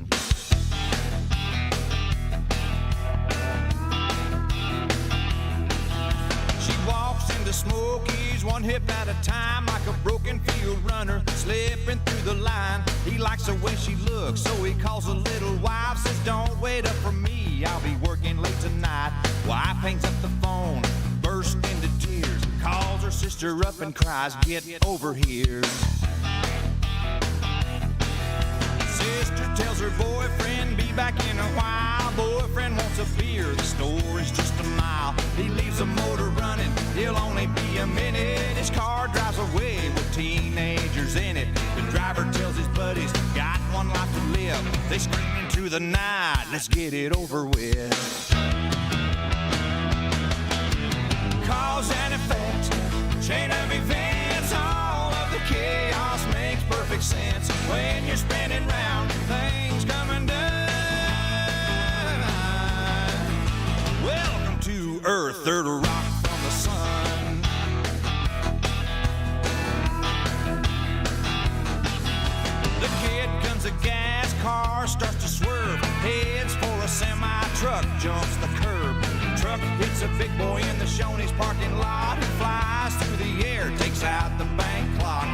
S19: Smokies, one hip at a time, like a broken field runner, slipping through the line. He likes the way she looks, so he calls a little wife, says, don't wait up for me, I'll be working late tonight. Wife hangs up the phone, bursts into tears, calls her sister up and cries, get over here. Sister tells her boyfriend, be back in a while. Boyfriend wants a beer, the store is just a mile. He leaves the motor running, he'll only be a minute. His car drives away with teenagers in it. The driver tells his buddies, got one life to live. They screaming through the night, let's get it over with. Cause and effect, chain of events, all of the chaos makes perfect sense. When you're spinning round, things come undone. Welcome to Earth, third rock from the sun. The kid guns a gas, car starts to swerve, heads for a semi-truck, jumps the curb. Truck hits a big boy in the Shoney's parking lot. He flies through the air, takes out the bank clock.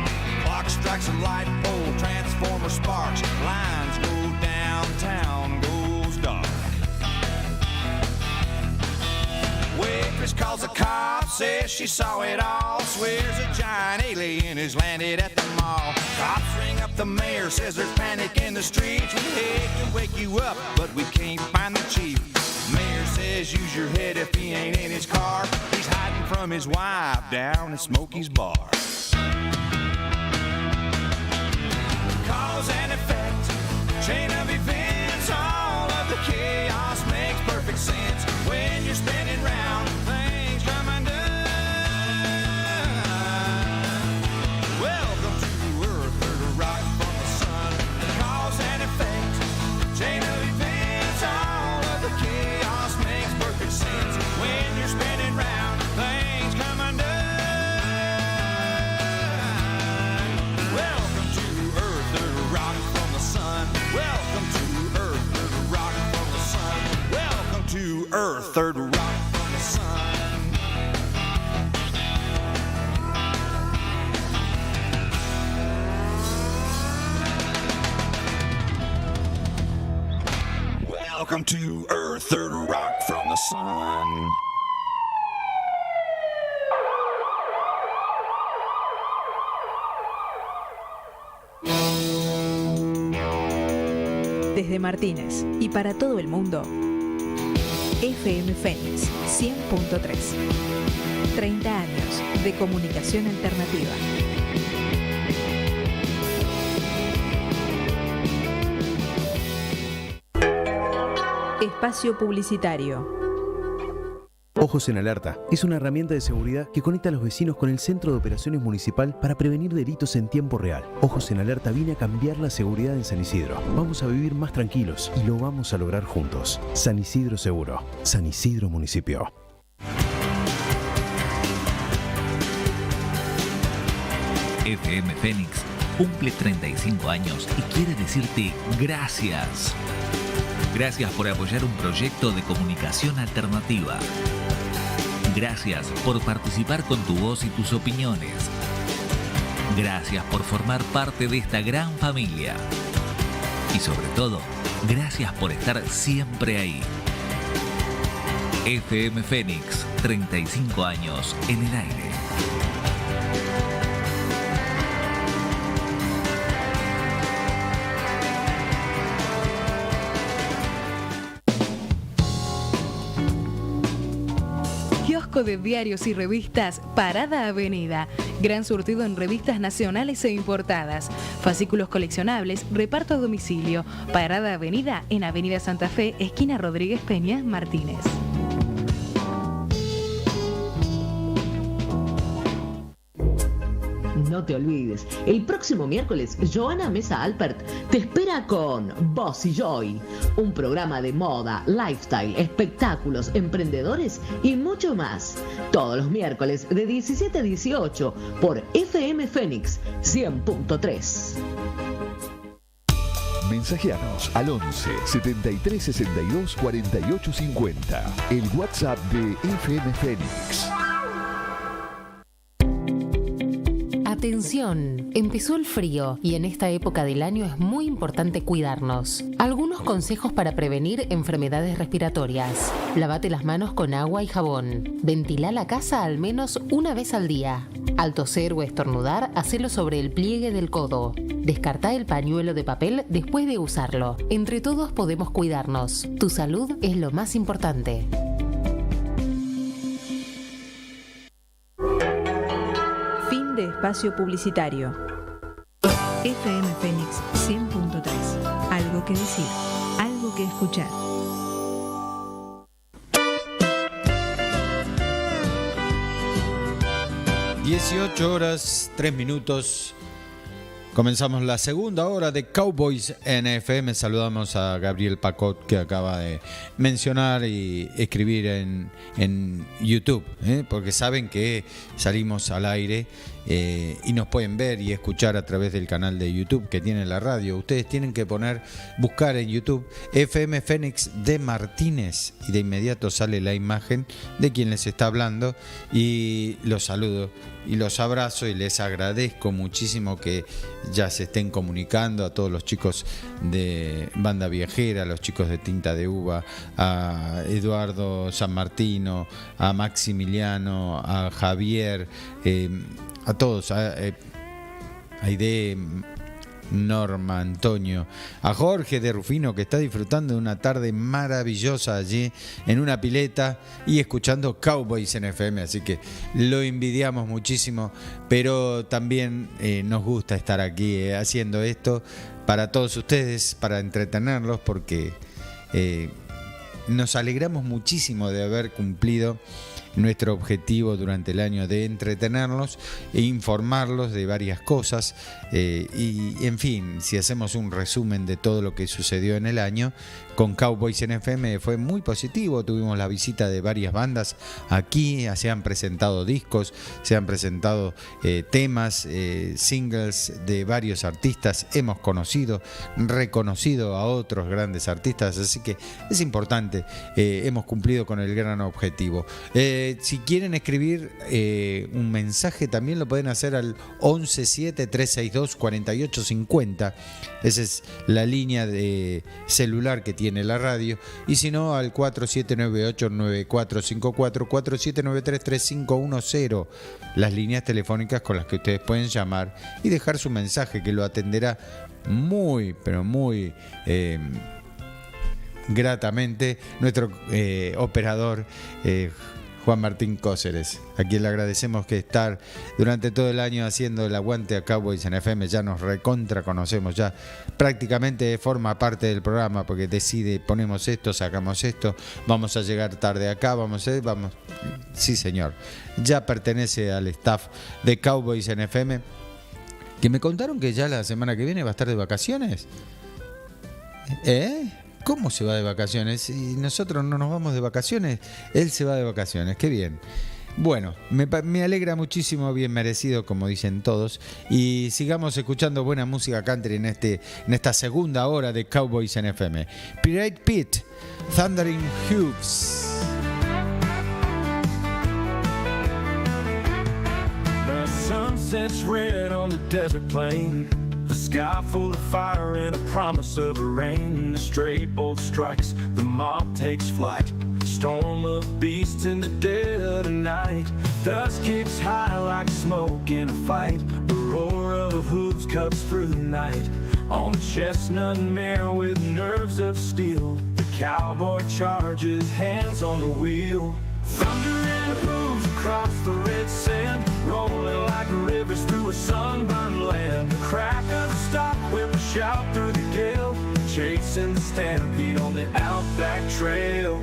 S19: Clock strikes a light pole, transformer sparks. Lines go downtown, goes dark. Waitress calls the cops, says she saw it all. Swears a giant alien has landed at the mall. Cops ring up the mayor, says there's panic in the streets. We hate to wake you up, but we can't find the chief. Mayor says use your head if he ain't in his car. He's hiding from his wife down at Smokey's bar. Cause and effect, chain of events, all of the chaos makes perfect sense. When you're spinning round, things come undone. Welcome to Earth, or to rock from the sun. Cause and effect, chain of events, all of the chaos makes perfect sense. When you're spinning round, things come undone. Welcome to Earth, or rock from the sun. Welcome to Earth, or rock from the sun. Welcome to Earth, or rock from the sun. Welcome to Earth, third rock from the sun.
S1: Desde Martínez y para todo el mundo, FM Fenix 100.3. 30 años de comunicación alternativa. Espacio publicitario.
S21: Ojos en Alerta es una herramienta de seguridad que conecta a los vecinos con el Centro de Operaciones Municipal para prevenir delitos en tiempo real. Ojos en Alerta viene a cambiar la seguridad en San Isidro. Vamos a vivir más tranquilos y lo vamos a lograr juntos. San Isidro Seguro. San Isidro Municipio.
S2: FM Fenix cumple 35 años y quiere decirte gracias. Gracias por apoyar un proyecto de comunicación alternativa. Gracias por participar con tu voz y tus opiniones. Gracias por formar parte de esta gran familia. Y sobre todo, gracias por estar siempre ahí. FM Fenix, 35 años en el aire.
S1: De diarios y revistas Parada Avenida. Gran surtido en revistas nacionales e importadas. Fascículos coleccionables, reparto a domicilio. Parada Avenida en Avenida Santa Fe, esquina Rodríguez Peña, Martínez.
S22: No te olvides, el próximo miércoles, Joana Mesa Alpert te espera con Boss y Joy, un programa de moda, lifestyle, espectáculos, emprendedores y mucho más. Todos los miércoles de 17 a 18 por FM Fenix 100.3.
S3: Mensajeanos al 11 73 62 48 50. El WhatsApp de FM Fenix.
S4: Atención, empezó el frío y en esta época del año es muy importante cuidarnos. Algunos consejos para prevenir enfermedades respiratorias. Lavate las manos con agua y jabón. Ventilá la casa al menos una vez al día. Al toser o estornudar, hacelo sobre el pliegue del codo. Descartá el pañuelo de papel después de usarlo. Entre todos podemos cuidarnos. Tu salud es lo más importante.
S5: Fin de espacio publicitario. FM Fenix 100.3. Algo que decir, algo que escuchar.
S8: (18:03). Comenzamos la segunda hora de Cowboys en FM. Saludamos a Gabriel Pacot, que acaba de mencionar y escribir en YouTube, porque saben que salimos al aire y nos pueden ver y escuchar a través del canal de YouTube que tiene la radio. Ustedes tienen que buscar en YouTube FM Fenix de Martínez y de inmediato sale la imagen de quien les está hablando, y los saludo y los abrazo y les agradezco muchísimo que ya se estén comunicando a todos los chicos de Banda Viajera, a los chicos de Tinta de Uva, a Eduardo San Martino, a Maximiliano, a Javier, a todos, a Aide, Norma, Antonio, a Jorge de Rufino, que está disfrutando de una tarde maravillosa allí en una pileta y escuchando Cowboys en FM, así que lo envidiamos muchísimo, pero también nos gusta estar aquí haciendo esto para todos ustedes, para entretenerlos, porque nos alegramos muchísimo de haber cumplido nuestro objetivo durante el año de entretenerlos e informarlos de varias cosas, y en fin, si hacemos un resumen de todo lo que sucedió en el año con Cowboys en FM, fue muy positivo. Tuvimos la visita de varias bandas aquí, se han presentado discos, se han presentado temas, singles de varios artistas, hemos reconocido a otros grandes artistas, así que es importante, hemos cumplido con el gran objetivo. Si quieren escribir un mensaje, también lo pueden hacer al 117-362-4850. Esa es la línea de celular que tiene la radio. Y si no, al 4798-9454, 4793-3510. Las líneas telefónicas con las que ustedes pueden llamar y dejar su mensaje, que lo atenderá muy, pero muy gratamente nuestro operador Juan Martín Cóceres, a quien le agradecemos que estar durante todo el año haciendo el aguante a Cowboys en FM. Ya nos recontra conocemos, ya prácticamente forma parte del programa, porque decide, ponemos esto, sacamos esto, vamos a llegar tarde acá, vamos. Sí, señor, ya pertenece al staff de Cowboys en FM, que me contaron que ya la semana que viene va a estar de vacaciones. ¿Cómo se va de vacaciones? Si nosotros no nos vamos de vacaciones, él se va de vacaciones. ¡Qué bien! Bueno, me alegra muchísimo, bien merecido, como dicen todos. Y sigamos escuchando buena música country en esta segunda hora de Cowboys en FM. Pirate Pete, Thundering Hooves.
S17: The sun sets red on the desert plain. The sky full of fire and a promise of a rain. The stray bolt strikes, the mob takes flight. Storm of beasts in the dead of the night. Dust kicks high like smoke in a fight. The roar of hooves cuts through the night. On a chestnut mare with nerves of steel, the cowboy charges, hands on the wheel. Thunder and hooves across the red sand, rolling like rivers through a sunburned land. The crack of a stock whip, a shout through the gale, chasing the stampede on the Outback Trail.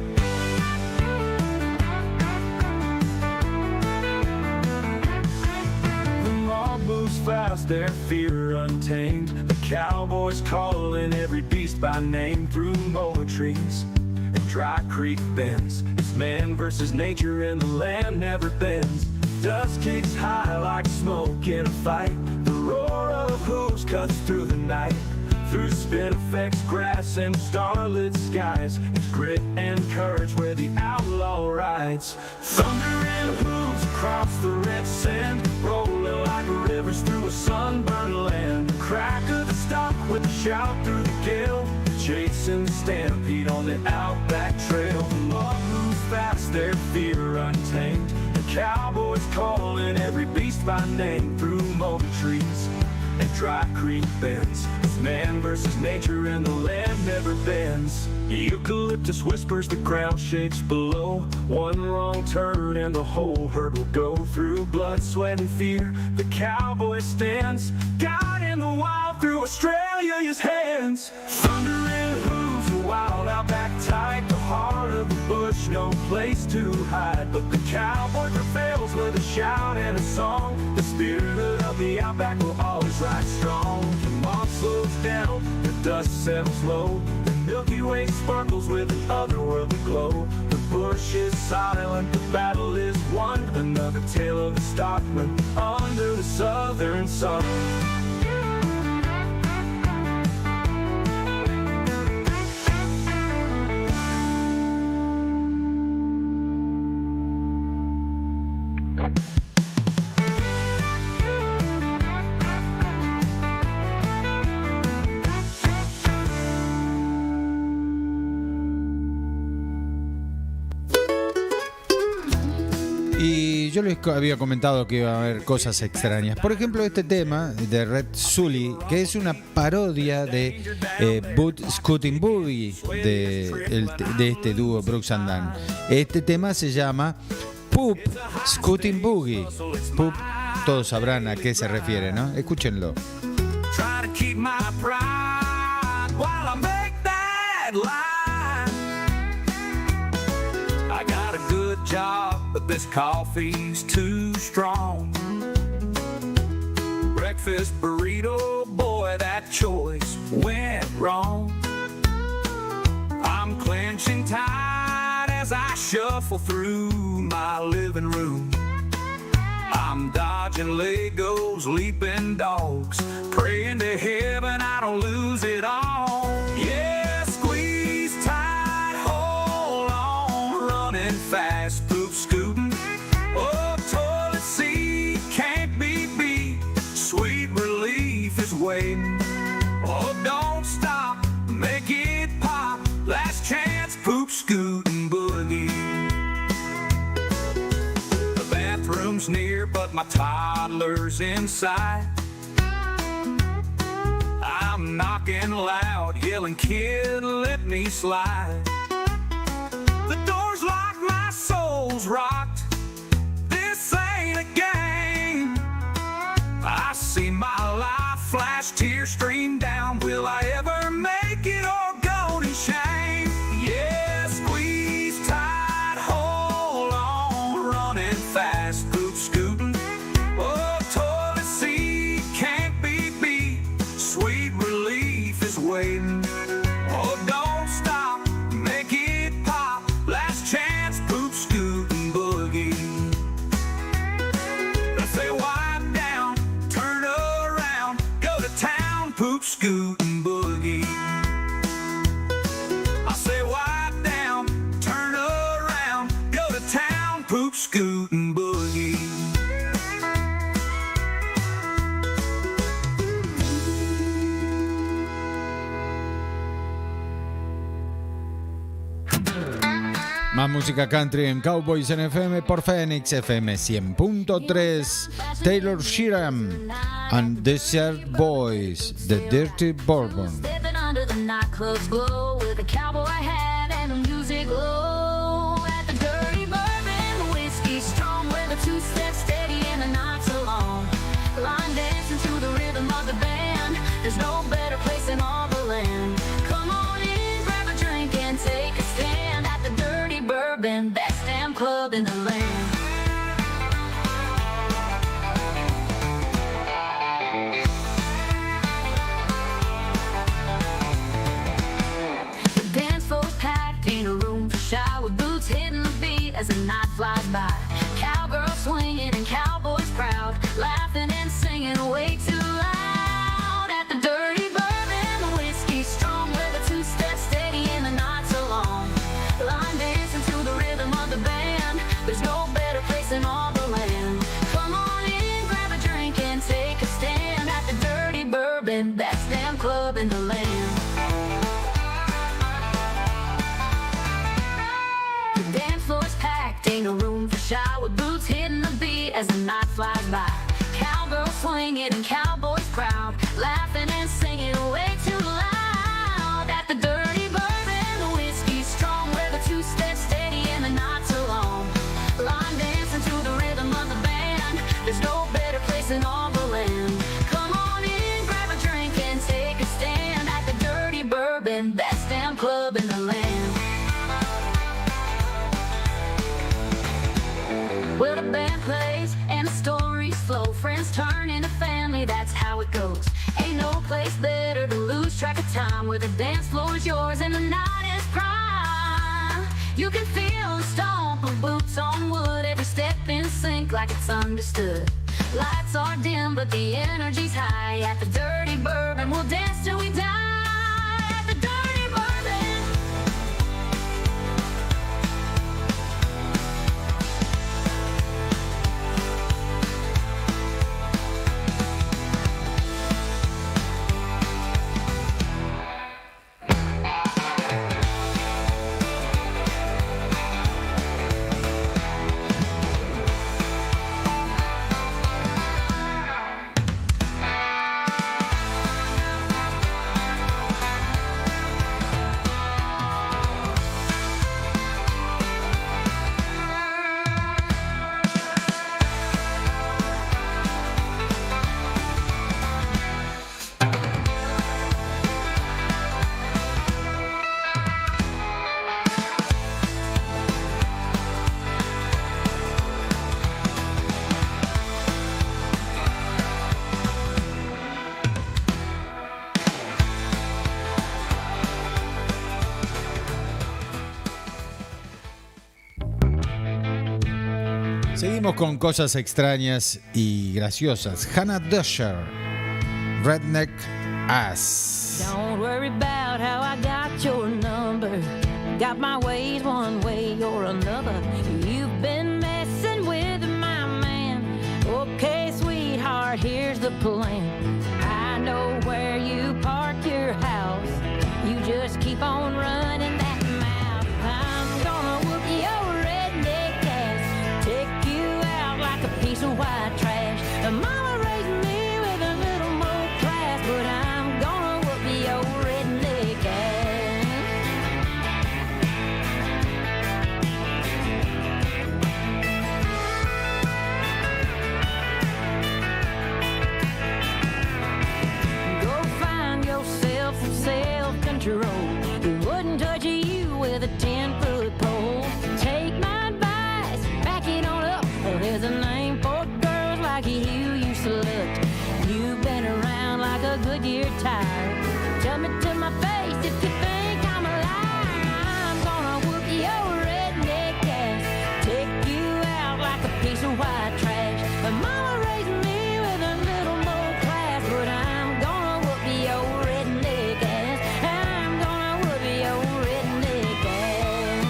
S17: The mob moves fast, their fear untamed. The cowboys calling every beast by name through mower trees and Dry Creek bends. It's man versus nature and the land never bends. Dust kicks high like smoke in a fight. The roar of hooves cuts through the night. Through spin effects, grass and starlit skies. It's grit and courage where the outlaw rides. Thunder and hooves across the red sand, rolling like a river shivers through a sunburned land. The crack of the stock with a shout through the gale, chasing the stampede on the outback trail. The mob moves fast, their fear untamed. The cowboys calling every beast by name through mulga trees and dry creek bends. It's man versus nature and the land never bends. Eucalyptus whispers, the ground shakes below. One wrong turn and the whole herd will go through blood, sweat, and fear. The cowboy stands, God in the wild, through Australia's hands. Thunder and hooves, a wild outback tide. The heart of the bush, no place to hide. But the cowboy prevails with a shout and a song. The spirit of the outback will always ride strong. The mob slows down, the dust settles low. The Milky Way sparkles with an otherworldly glow. The bush is silent, the battle is won. Another tale of the stockman under the southern sun.
S8: Y yo les había comentado que iba a haber cosas extrañas. Por ejemplo, este tema de Red Sully, que es una parodia de Boot Scooting Boogie de este dúo Brooks and Dunn. Este tema se llama Poop Scooting Boogie. Poop, todos sabrán a qué se refiere, ¿no? Escúchenlo.
S17: Try to keep my pride while I make that line. I got a good job, but this coffee's too strong. Breakfast burrito, boy, that choice went wrong. I'm clenching tight as I shuffle through my living room. I'm dodging Legos, leaping dogs, praying to heaven I don't lose it all. Yeah, squeeze tight, hold on, running fast, poop scooting. Oh, toilet seat can't be beat, sweet relief is waiting. Oh, don't stop, make it pop, last chance, poop scooting boogie. Room's near, but my toddler's inside. I'm knocking loud, yelling, kid, let me slide. The door's locked, my soul's rocked. This ain't a game. I see my life flash, tears stream down. Will I ever make it or go to shame? Yeah, squeeze tight, hold on, running fast, poop scooting. Oh, toilet seat can't be beat, sweet relief is waiting. Oh, don't stop, make it pop, last chance, poop scooting boogie. I say wipe down, turn around, go to town, poop scooting boogie. I say wipe down, turn around, go to town, poop scooting boogie.
S8: Más música country en Cowboys en FM por Fenix FM 100.3. Taylor Sheeran and Desert Boys, The Dirty Bourbon.
S6: Stepping under the nightclub's glow with a cowboy hat and the music low. At the dirty bourbon, the whiskey strong, with a two-step steady and the night so long. Line dancing to the rhythm of the band. There's no better place in all the land. Come on in, grab a drink and take a stand at the dirty bourbon, best damn club in the land. The dance floor's packed, ain't a room for shy. We're as the night flies by. Cowgirls swinging and cowboys proud, laughing and singing way too loud. At the dirty bourbon, the whiskey's strong, where the two-step steady and the nights are long. Line dancing to the rhythm of the band, there's no better place in all the land. Come on in, grab a drink and take a stand at the dirty bourbon, best damn club in the land. Well, the band plays and the stories flow, friends turn into family, that's how it goes. Ain't no place better to lose track of time, where the dance floor is yours and the night is prime. You can feel the stomp of boots on wood, every step in sync like it's understood. Lights are dim but the energy's high, at the dirty bourbon we'll dance till we die. At the dirty bourbon.
S8: Seguimos con cosas extrañas y graciosas. Hannah Duscher, Redneck Ass.
S9: Don't worry about how I got your number. Got my ways one way or another. You've been messing with my man. Okay, sweetheart, here's the plan. I know where you park your house. You just keep on running that mouth. I'm gonna whoop your redneck ass. Take you out like a piece of white trash. Mama raised me with a little more class, but I'm gonna whoop your redneck ass. Go find yourself some self-control. He wouldn't touch you with a 10-foot pole. Take my advice, back it on up. There's a name for girls like you select. You've been around like a Goodyear tire. Tell me to my face if you think I'm a liar. I'm gonna whoop your redneck ass. Take you out like a piece of white trash. Mama raised me with a little more class, but I'm gonna whoop your redneck ass. I'm gonna whoop your redneck ass.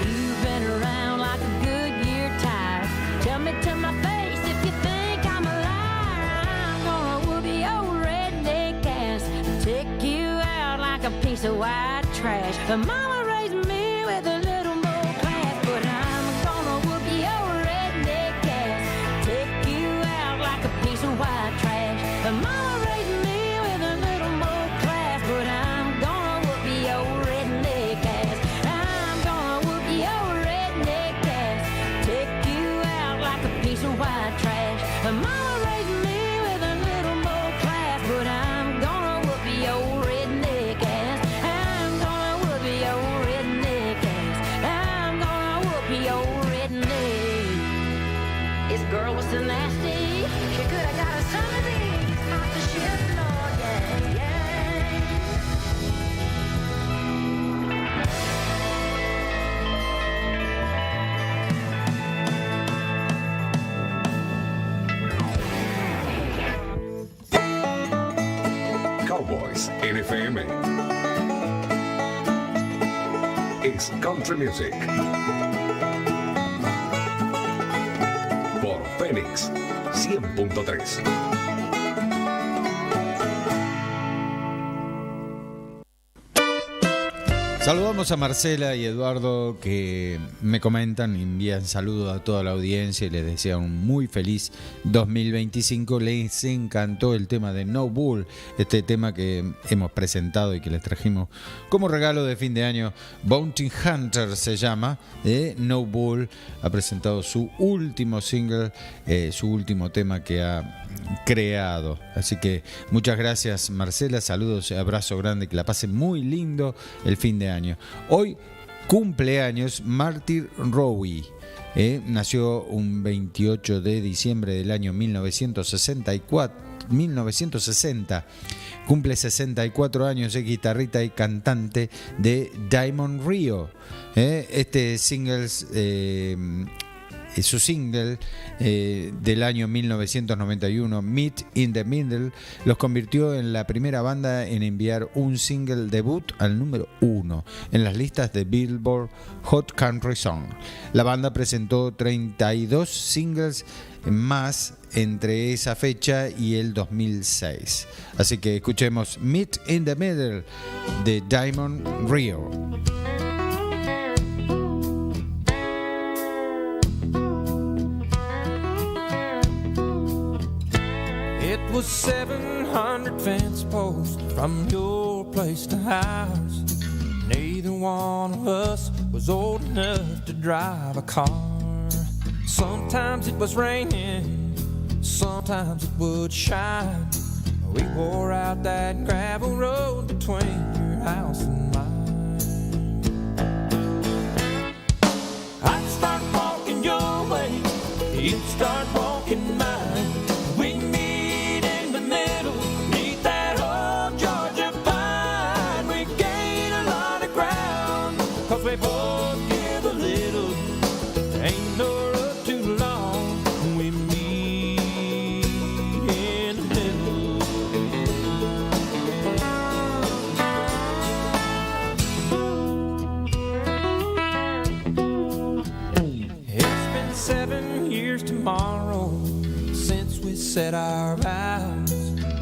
S9: You've been around like a Goodyear tire. Tell me to my face if you think I'm a liar. I'm gonna whoop your redneck ass. Take you out like a piece of white trash. Mama raised me with a little more class, but I'm gonna whoop your redneck ass. Take you out like a piece of white trash. Mama raised me with a little more class, but I'm gonna whoop your redneck ass. I'm gonna whoop your redneck ass. Take you out like a piece of white trash. Mama raised me with a little more class, but I'm gonna whoop your redneck ass. I'm gonna whoop your redneck ass. I'm gonna whoop your redneck. This girl was so nasty. She could have got us some of these off the ship, Lord, yeah, yeah.
S15: Cowboys NFM. Es Country Music. Por Fenix 100.3.
S8: Saludamos a Marcela y Eduardo que me comentan, envían saludos a toda la audiencia y les desean un muy feliz 2025. Les encantó el tema de No Bull, este tema que hemos presentado y que les trajimos como regalo de fin de año. Bounty Hunter se llama, No Bull ha presentado su último single, su último tema que ha creado. Así que muchas gracias Marcela, saludos, abrazo grande, que la pasen muy lindo el fin de año. Hoy cumpleaños Martin Rowe, nació un 28 de diciembre del año 1960, cumple 64 años, es guitarrista y cantante de Diamond Rio. Este single su single del año 1991, Meet in the Middle, los convirtió en la primera banda en enviar un single debut al número 1 en las listas de Billboard Hot Country Song. La banda presentó 32 singles más entre esa fecha y el 2006. Así que escuchemos Meet in the Middle de Diamond Rio.
S10: It was 700 fence posts from your place to ours. Neither one of us was old enough to drive a car. Sometimes it was raining, sometimes it would shine. We wore out that gravel road between your house and mine. I'd start walking your way, you'd start walking mine. We both give a little, ain't no road too long. We meet in the middle. It's been 7 years tomorrow since we said our vows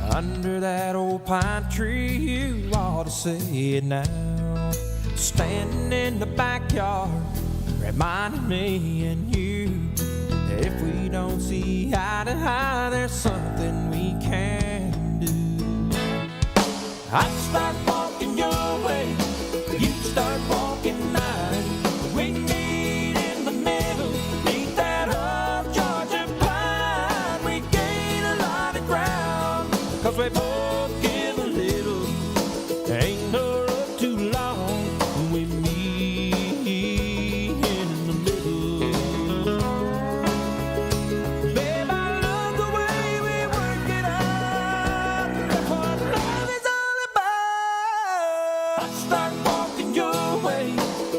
S10: under that old pine tree. You ought to see it now. Standing in the backyard, reminding me and you that if we don't see eye to eye, there's something we can do. I'd start walking your way, you'd start walking mine. We meet in the middle, meet that old Georgia pine. We gain a lot of ground, 'cause we both give a little, ain't no road too long.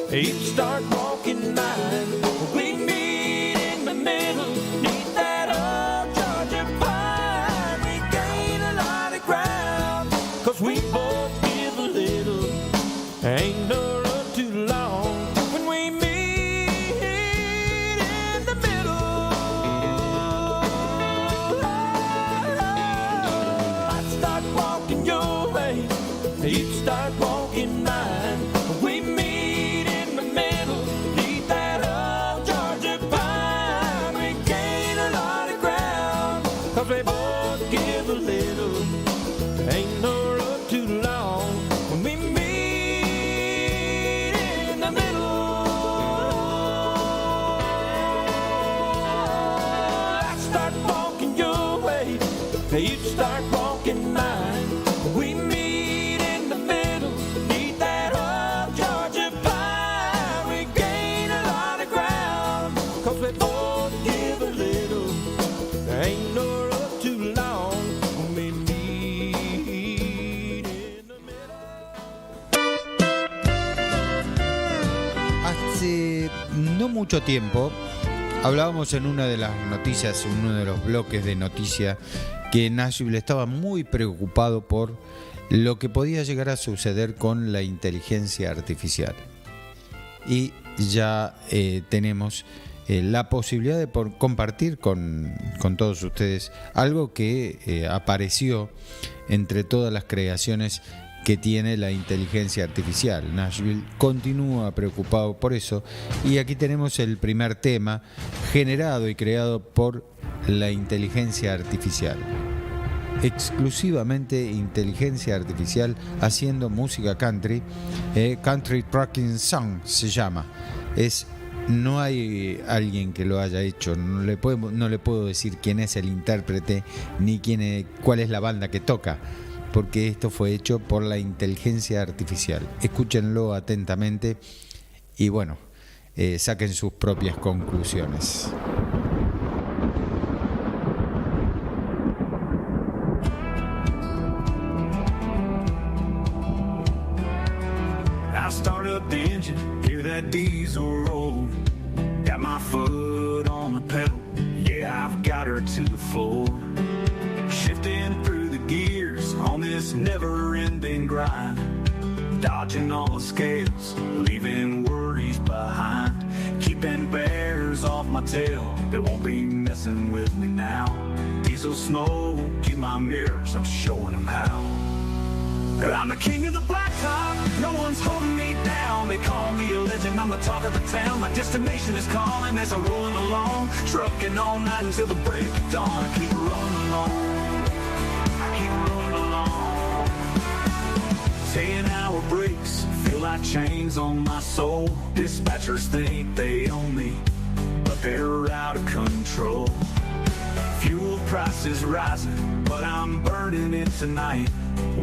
S10: You start walking mine. We meet in the middle, neath that old Georgia pine. We gain a lot of ground, 'cause we both give a little. Ain't no road too long when we meet in the middle. I'd start walking your way, you'd start walking mine. We meet we both give a little, ain't no road too long when we meet in the middle. I start walking your way, you start walking mine. We meet in the middle, neath that old Georgia pine. We gain a lot of ground, 'cause we both give a little, ain't no
S8: no mucho tiempo hablábamos en una de las noticias, en uno de los bloques de noticias, que Nashville estaba muy preocupado por lo que podía llegar a suceder con la inteligencia artificial. Y ya tenemos la posibilidad de compartir con todos ustedes algo que apareció entre todas las creaciones que tiene la inteligencia artificial. Nashville continúa preocupado por eso y aquí tenemos el primer tema generado y creado por la inteligencia artificial. Exclusivamente inteligencia artificial haciendo música country, country trucking song se llama. No hay alguien que lo haya hecho, no le puedo decir quién es el intérprete ni cuál es la banda que toca, porque esto fue hecho por la inteligencia artificial. Escúchenlo atentamente y bueno, saquen sus propias conclusiones.
S17: I start up the engine, hear that diesel roll. Got my foot on the pedal, yeah, I've got her to the floor. Shifting through the gears on this never-ending grind. Dodging all the scales, leaving worries behind. Keeping bears off my tail, they won't be messing with me now. Diesel smoke in my mirrors, I'm showing them how. I'm the king of the blacktop, no one's holding me down. They call me a legend, I'm the talk of the town. My destination is calling as I'm rolling along. Trucking all night until the break of dawn. I keep rolling along, I keep rolling along. 10-hour breaks, feel like chains on my soul. Dispatchers think they own me, but they're out of control. Fuel prices rising, but I'm burning it tonight.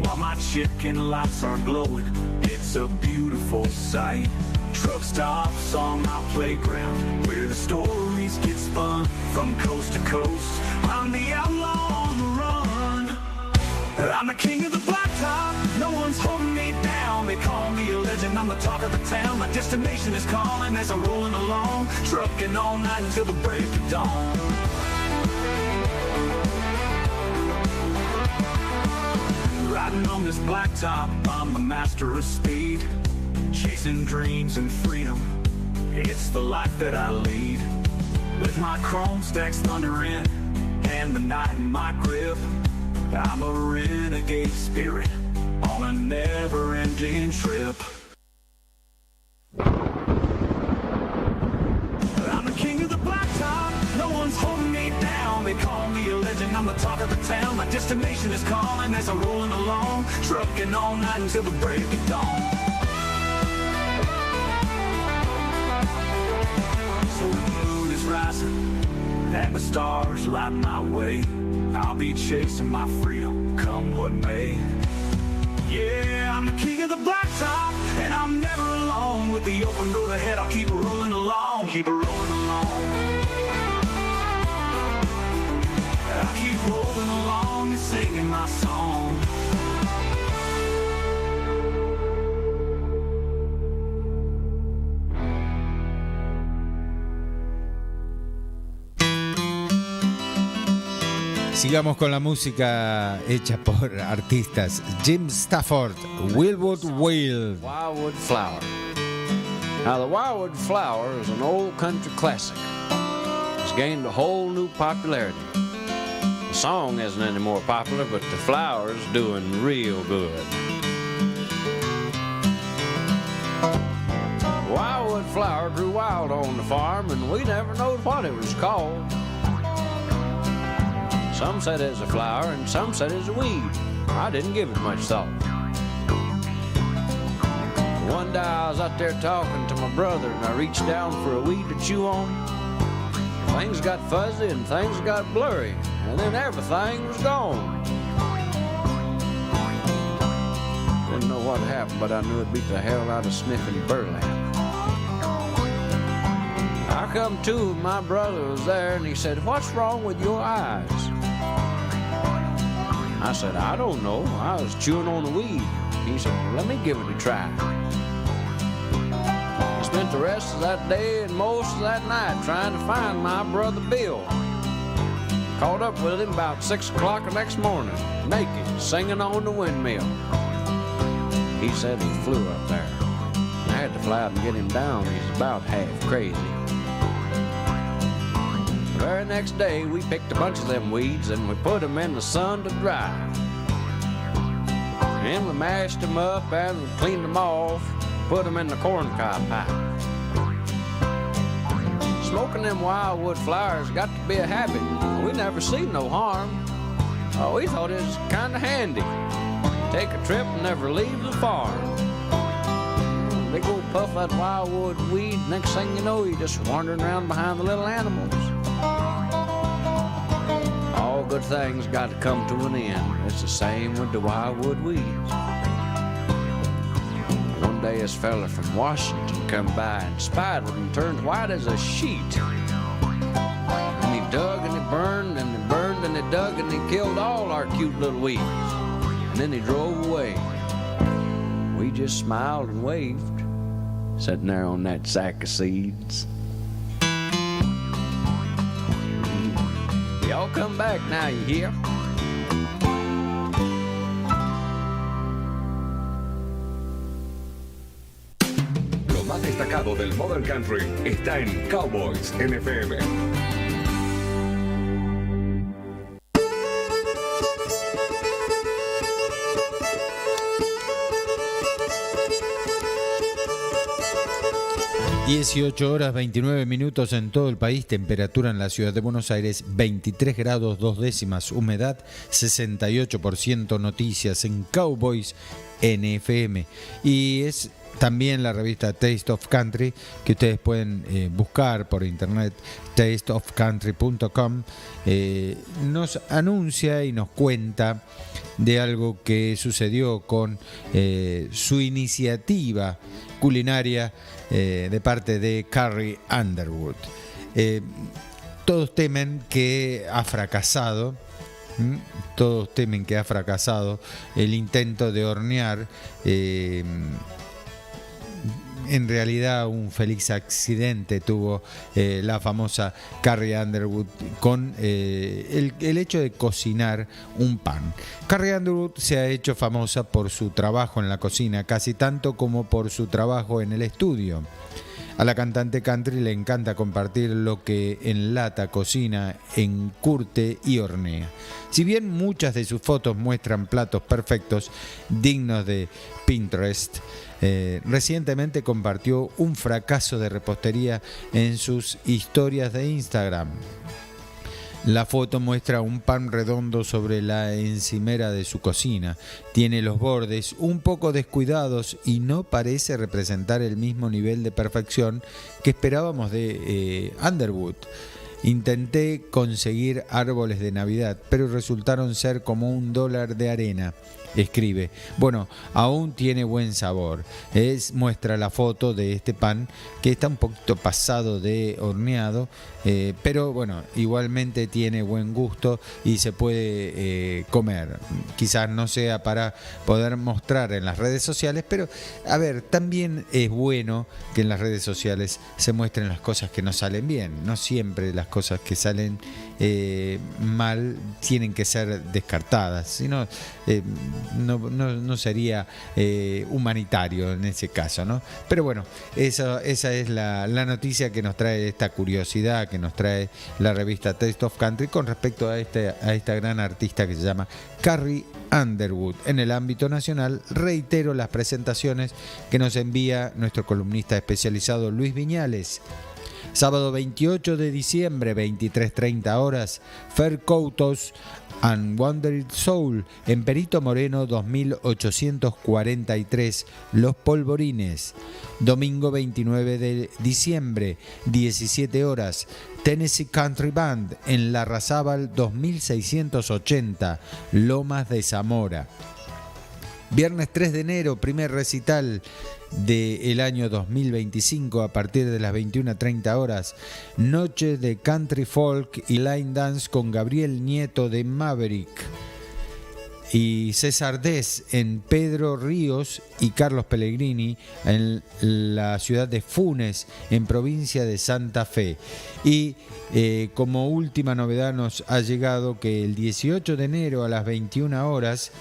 S17: While my chicken lights are glowing, it's a beautiful sight. Truck stops on my playground, where the stories get spun from coast to coast. I'm the outlaw on the run. I'm the king of the blacktop, no one's holding me down. They call me a legend, I'm the talk of the town. My destination is calling as I'm rolling along. Trucking all night until the break of dawn. Riding on this blacktop, I'm a master of speed. Chasing dreams and freedom, it's the life that I lead. With my chrome stacks thundering and the night in my grip, I'm a renegade spirit on a never-ending trip. I'm the king of the blacktop, no one's holding me down. They call me a legend, I'm the talk of the town. My destination is calling as I'm rolling along. Trucking all night until the break of dawn. So the moon is rising and the stars light my way. I'll be chasing my freedom, come what may. Yeah, I'm the king of the blacktop, and I'm never alone. With the open road ahead, I'll keep rolling along, keep rolling along. I'll keep rolling along and singing my song.
S8: Sigamos con la música hecha por artistas. Jim Stafford, Wildwood Wild.
S11: Wildwood Flower. Now the Wildwood Flower is an old country classic. It's gained a whole new popularity. The song isn't any more popular, but the flower's doing real good. Wildwood Flower grew wild on the farm, and we never knowed what it was called. Some said it was a flower, and some said it was a weed. I didn't give it much thought. One day I was out there talking to my brother, and I reached down for a weed to chew on. Things got fuzzy and things got blurry, and then everything was gone. Didn't know what happened, but I knew it beat the hell out of sniffing burlap. I come to, and my brother was there, and he said, "What's wrong with your eyes?" I said, "I don't know. I was chewing on the weed." He said, "Well, let me give it a try." I spent the rest of that day and most of that night trying to find my brother Bill. Caught up with him about 6 o'clock the next morning, naked, singing on the windmill. He said he flew up there. I had to fly out and get him down. He's about half crazy. The very next day, we picked a bunch of them weeds and we put them in the sun to dry. And we mashed them up and cleaned them off, put them in the corncob pipe. Smoking them wildwood flowers got to be a habit. We never seen no harm. Oh, we thought it was kind of handy. Take a trip and never leave the farm. Big old puff of that wildwood weed, next thing you know, you're just wandering around behind the little animals. All good things got to come to an end. It's the same with the wildwood weeds. One day this fella from Washington come by and spied one and turned white as a sheet. And he dug and he burned and he burned and he dug and he killed all our cute little weeds. And then he drove away. We just smiled and waved, sitting there on that sack of seeds. Y'all come back now, you hear?
S15: Lo más destacado del Modern Country está en Cowboys FM.
S8: 18 horas 29 minutos en todo el país, temperatura en la ciudad de Buenos Aires 23 grados 2 décimas, humedad 68%, noticias en Cowboys NFM. Y es también la revista Taste of Country, que ustedes pueden buscar por internet, tasteofcountry.com. Nos anuncia y nos cuenta de algo que sucedió con su iniciativa culinaria de parte de Carrie Underwood. Todos temen que ha fracasado. Todos temen que ha fracasado el intento de hornear en realidad un feliz accidente tuvo la famosa Carrie Underwood con el hecho de cocinar un pan. Carrie Underwood se ha hecho famosa por su trabajo en la cocina, casi tanto como por su trabajo en el estudio. A la cantante country le encanta compartir lo que enlata, cocina, encurte y hornea. Si bien muchas de sus fotos muestran platos perfectos, dignos de Pinterest, recientemente compartió un fracaso de repostería en sus historias de Instagram. La foto muestra un pan redondo sobre la encimera de su cocina. Tiene los bordes un poco descuidados y no parece representar el mismo nivel de perfección que esperábamos de Underwood. Intenté conseguir árboles de Navidad, pero resultaron ser como $1 de arena. Escribe, bueno, aún tiene buen sabor. Muestra la foto de este pan que está un poquito pasado de horneado, pero bueno, igualmente tiene buen gusto y se puede comer. Quizás no sea para poder mostrar en las redes sociales, pero a ver, también es bueno que en las redes sociales se muestren las cosas que no salen bien. No siempre las cosas que salen mal tienen que ser descartadas, sino no sería humanitario en ese caso, ¿no? Pero bueno, esa es la noticia que nos trae esta curiosidad, que nos trae la revista Taste of Country con respecto a esta gran artista que se llama Carrie Underwood. En el ámbito nacional, reitero las presentaciones que nos envía nuestro columnista especializado Luis Viñales. Sábado 28 de diciembre, 23:30 horas, Fair Coutos and Wandered Soul en Perito Moreno 2843, Los Polvorines. Domingo 29 de diciembre, 17 horas, Tennessee Country Band en Larrazábal 2680, Lomas de Zamora. Viernes 3 de enero, primer recital del año 2025 a partir de las 21:30 horas. Noche de Country Folk y Line Dance con Gabriel Nieto de Maverick y César Dez en Pedro Ríos y Carlos Pellegrini en la ciudad de Funes, en provincia de Santa Fe. Y como última novedad nos ha llegado que el 18 de enero a las 21 horas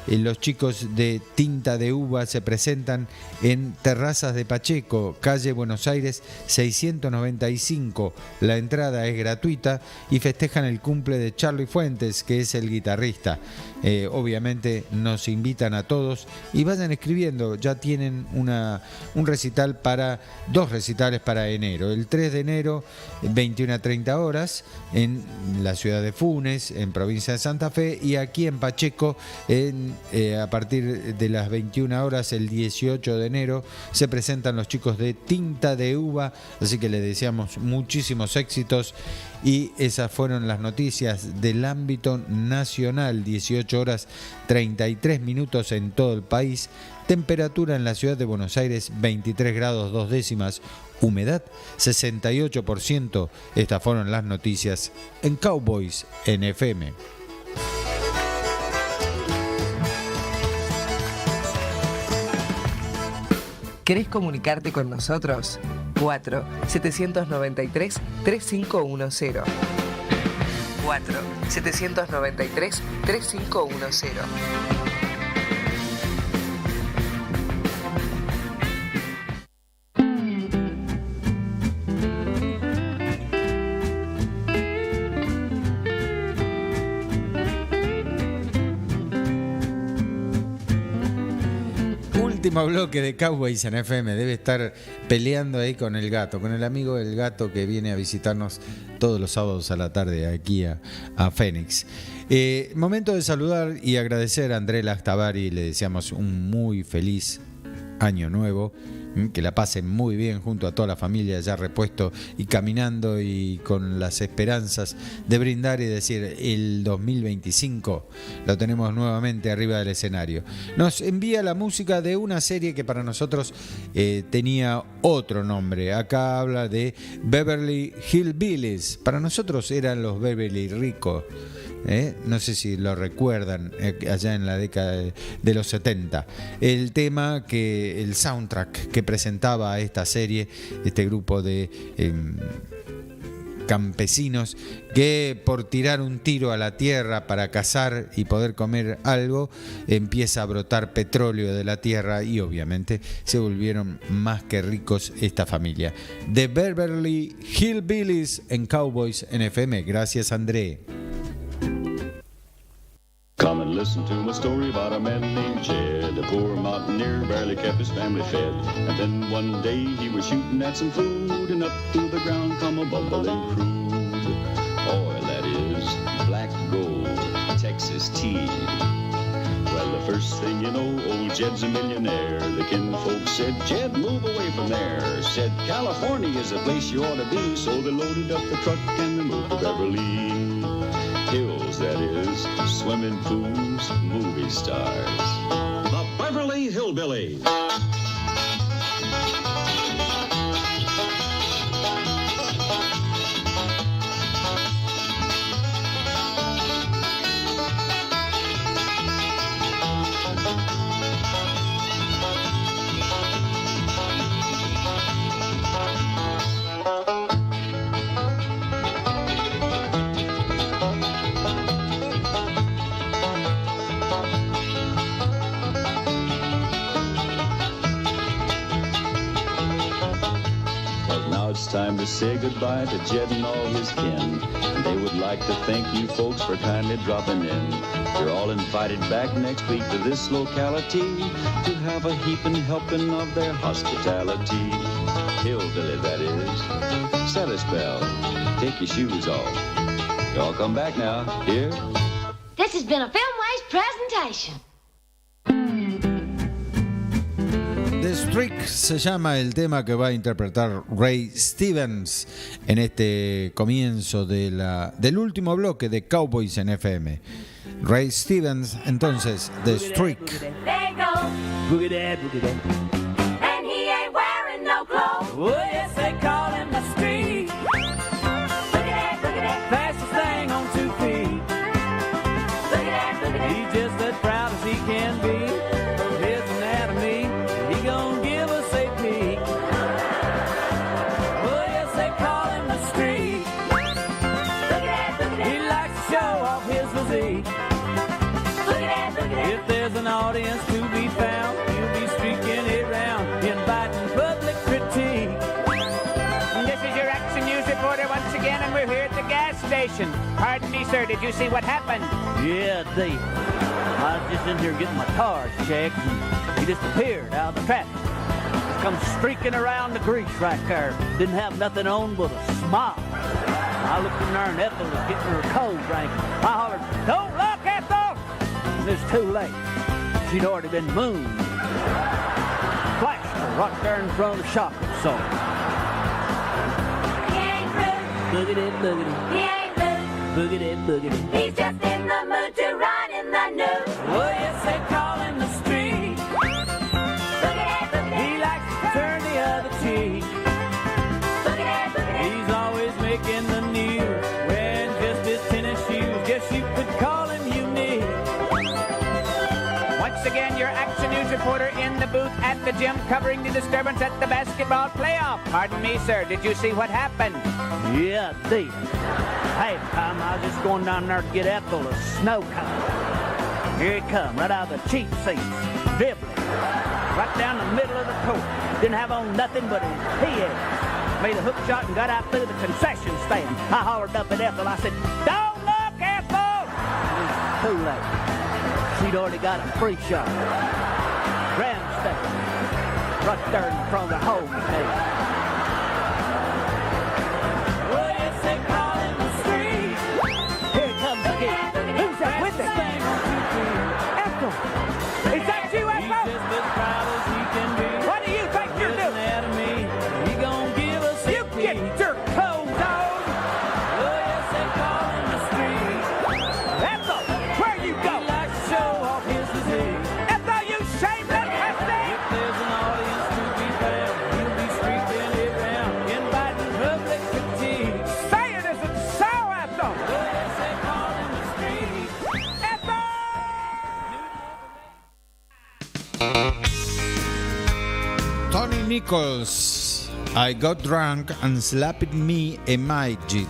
S8: Los chicos de Tinta de Uva se presentan en Terrazas de Pacheco, calle Buenos Aires 695. La entrada es gratuita y festejan el cumple de Charlie Fuentes, que es el guitarrista. Obviamente nos invitan a todos y vayan escribiendo. Ya tienen un recital dos recitales para enero. El 3 de enero, 21 a 30 horas, en la ciudad de Funes, en provincia de Santa Fe, y aquí en Pacheco, a partir de las 21 horas, el 18 de enero, se presentan los chicos de Tinta de Uva. Así que les deseamos muchísimos éxitos. Y esas fueron las noticias del ámbito nacional. 18 horas 33 minutos en todo el país. Temperatura en la ciudad de Buenos Aires 23 grados 2 décimas. Humedad 68%. Estas fueron las noticias en Cowboys en FM.
S16: ¿Querés comunicarte con nosotros? 4-793-3510. 4-793-3510.
S8: Último bloque de Cowboys en FM. Debe estar peleando ahí con el gato, con el amigo del gato que viene a visitarnos todos los sábados a la tarde aquí a Fenix. Momento de saludar y agradecer a André Lactavari. Le deseamos un muy feliz año nuevo. Que la pasen muy bien junto a toda la familia, ya repuesto y caminando y con las esperanzas de brindar y decir el 2025 lo tenemos nuevamente arriba del escenario. Nos envía la música de una serie que para nosotros tenía otro nombre. Acá habla de Beverly Hillbillies. Para nosotros eran los Beverly Ricos. No sé si lo recuerdan, allá en la década de los 70. El soundtrack que presentaba a esta serie, este grupo de campesinos que por tirar un tiro a la tierra para cazar y poder comer algo, empieza a brotar petróleo de la tierra y obviamente se volvieron más que ricos esta familia. The Beverly Hillbillies en Cowboys en FM. Gracias, André.
S12: Come and listen to my story about a man named Jed. A poor mountaineer barely kept his family fed. And then one day he was shooting at some food, and up through the ground come a bubbling crude oil, that is black gold, Texas tea. Well, the first thing you know, old Jed's a millionaire. The kinfolk said, Jed, move away from there. Said, California is the place you ought to be. So they loaded up the truck and they moved to Beverly Hills, that is, swimming pools, movie stars. The Beverly Hillbillies. Time to say goodbye to Jed and all his kin. And they would like to thank you folks for kindly dropping in. You're all invited back next week to this locality to have a heaping helping of their hospitality. Hillbilly, that is. Set a spell. Take your shoes off. Y'all come back now. Here.
S6: This has been a Filmways presentation.
S8: The Streak se llama el tema que va a interpretar Ray Stevens en este comienzo del último bloque de Cowboys en FM. Ray Stevens, entonces, The Streak.
S6: There you go. Boogie that, boogie that. And he ain't wearing no clothes.
S10: Oh, yes, they call him the Streak.
S6: Boogie that, boogie that.
S10: Fastest thing on 2 feet.
S6: Boogie that, boogie that.
S10: He's just as proud as he can be of his anatomy. He gon' give us a peek. Oh, yes, they call him the Streak.
S6: Boogie that, boogie that.
S10: He likes to show off his physique.
S6: Boogie that, boogie that.
S10: If there's an
S13: again, and we're here at the gas station. Pardon me, sir, did you see what happened?
S14: Yeah, Dave. I was just in here getting my tires checked, and he disappeared out of the traffic. Just come streaking around the grease right there. Didn't have nothing on but a smile. I looked in there, and Ethel was getting her cold drink. I hollered, "Don't look, Ethel!" And it's too late. She'd already been mooned. Flashed her right there in front of the shop absorber.
S6: He ain't rude.
S14: Boogity, boogity.
S6: He ain't rude.
S14: Boogity, boogity.
S6: He's just in the mood to ride in the news.
S14: Oh, yes, they call him the street.
S6: Boogity, boogity.
S14: He likes to turn the other cheek.
S6: Boogity, boogity.
S14: He's always making the news, wearing just his tennis shoes. Guess you could call him unique.
S13: Once again, your Action News reporter in the booth at the gym covering the disturbance at the basketball playoff. Pardon me, sir, did you see what happened?
S14: Yeah, Dave. Hey, Tom, I was just going down there to get Ethel a snow cone. Here he come, right out of the cheap seats, dribbling, right down the middle of the court. Didn't have on nothing but his PAs. Made a hook shot and got out through the concession stand. I hollered up at Ethel. I said, "Don't look, Ethel!" It was too late. She'd already got a free shot. Grandstand. Right there in front of the home plate. Well, yes, they call him the street. Here it comes again.
S13: Who's that with it? Ethel! Is that you, Ethel?
S14: He's just as proud as he can be.
S13: What do you think you're doing?
S14: Listen at me. He gon' give us a
S13: You get your clothes on!
S14: Oh, yes, they call him the street.
S13: Ethel, where you go?
S14: He likes to show off his physique.
S13: Ethel, you shameless hussy!
S14: If there's an audience to be found, he'll be streaking it round, inviting public critique.
S13: Say it isn't so, Ethel!
S14: Oh, yes, they call him the street.
S8: Tony Nichols, I got drunk and slapped me in my jeep.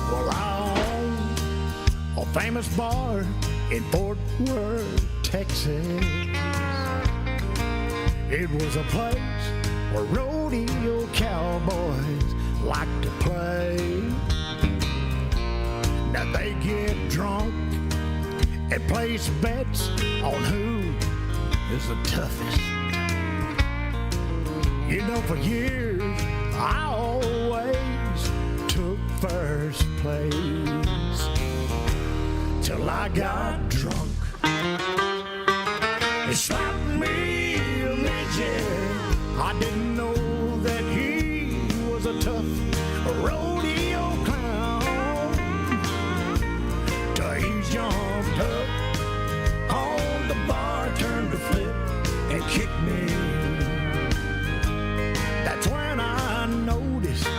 S19: Well, I own a famous bar in Fort Worth, Texas. It was a place where rodeo cowboys like to play. Now they get drunk and place bets on who is the toughest. You know, for years I always took first place till I got drunk. It slapped me a midget. I didn't know that he was a tough rodeo clown. Till he jumped up on the bar, turned to flip and kicked me. That's when I noticed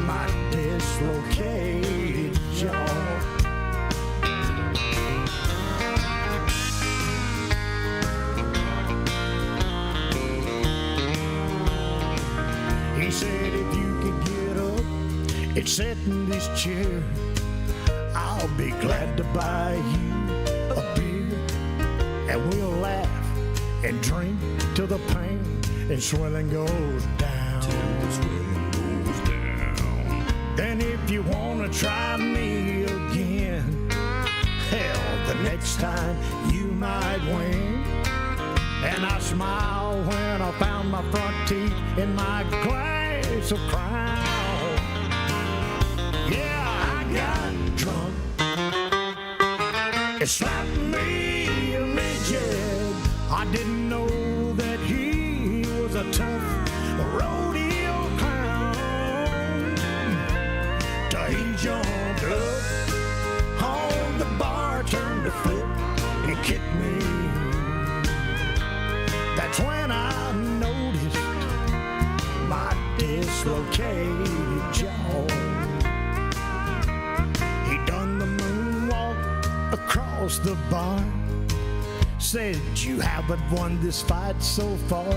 S19: my dislocated jaw. He said if you could get up and sit in this chair, I'll be glad to buy you a beer. And we'll laugh and drink till the pain and swelling goes down. Till the swelling goes down. Then if you wanna try me again, hell, the next time you might win. And I smiled when I found my front teeth in my glass of Crown. Yeah, I got drunk. It slapped me a midget. I didn't know that he was a tough rodeo clown. Till he jumped up on the bar, turned to flip and kicked me. That's when I noticed my dislocated jaw. He done the moonwalk across the bar. Said, you haven't won this fight so far.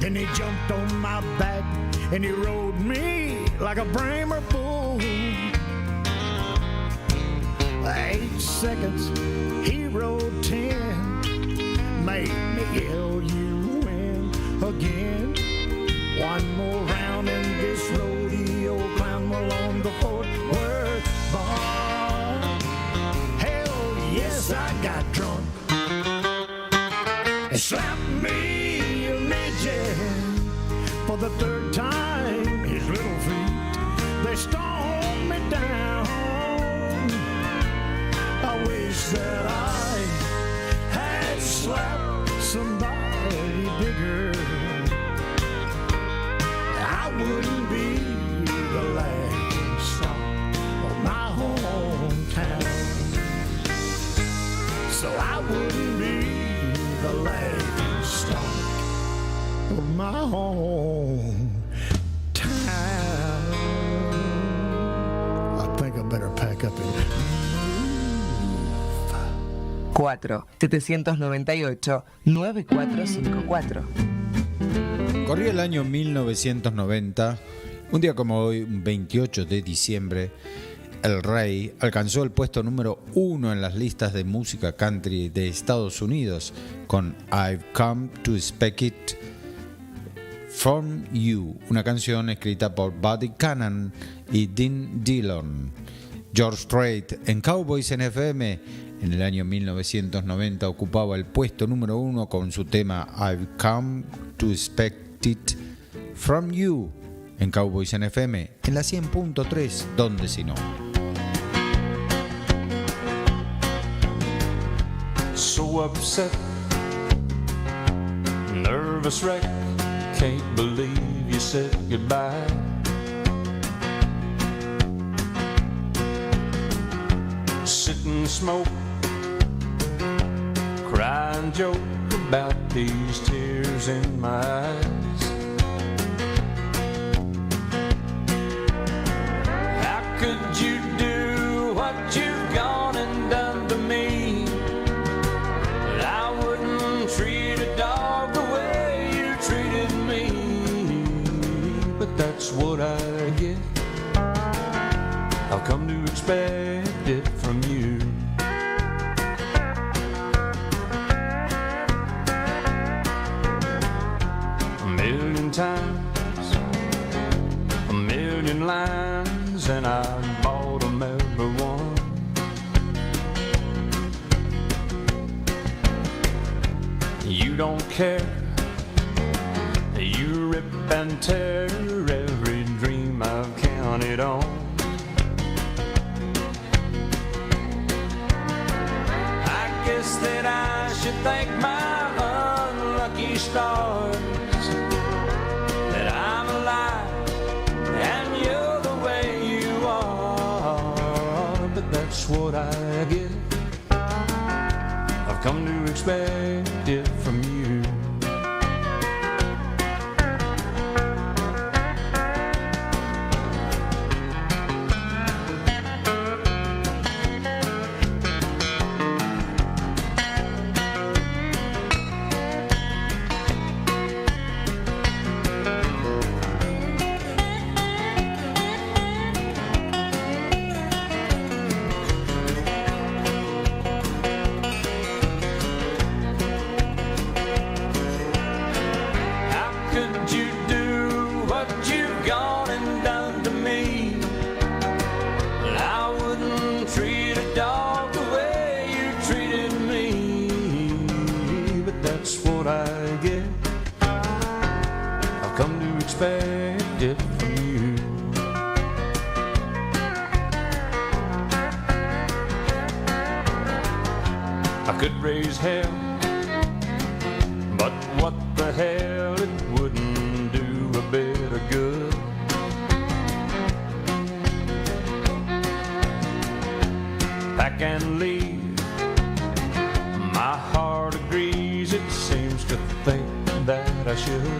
S19: Then he jumped on my back and he rode me like a Bramer bull. 8 seconds, he rode 10. Made me yell, you win again. One more round in this rodeo For the third time, his little feet, they stomp me down. I wish that I had slapped somebody bigger. I wouldn't be the laughing stock of my hometown. So I wouldn't be the laughing stock of my hometown. I think I better pack up and
S16: 4-798-9454.
S8: Corría el año 1990. Un día como hoy, un 28 de diciembre, el Rey alcanzó el puesto número 1 en las listas de música country de Estados Unidos con I've Come to Expect It From You, una canción escrita por Buddy Cannon y Dean Dillon. George Strait en Cowboys en FM en el año 1990 ocupaba el puesto número 1 con su tema I've Come to Expect It From You en Cowboys en FM en la 100.3, donde si no.
S17: So upset, nervous wreck, can't believe you said goodbye. Sit and smoke, cry and joke about these tears in my eyes. How could you do what you've gone and done to me? I wouldn't treat a dog the way you treated me, but that's what I get. I've come to expect it from you. A million times, a million lines, and I bought them every one. You don't care, you rip and tear every dream I've counted on. I guess that I should thank my unlucky stars that I'm alive and you're the way you are, but that's what I get. I've come to expect it from you. Expect it from you. I could raise hell, but what the hell, it wouldn't do a bit of good. Pack and leave, my heart agrees, it seems to think that I should.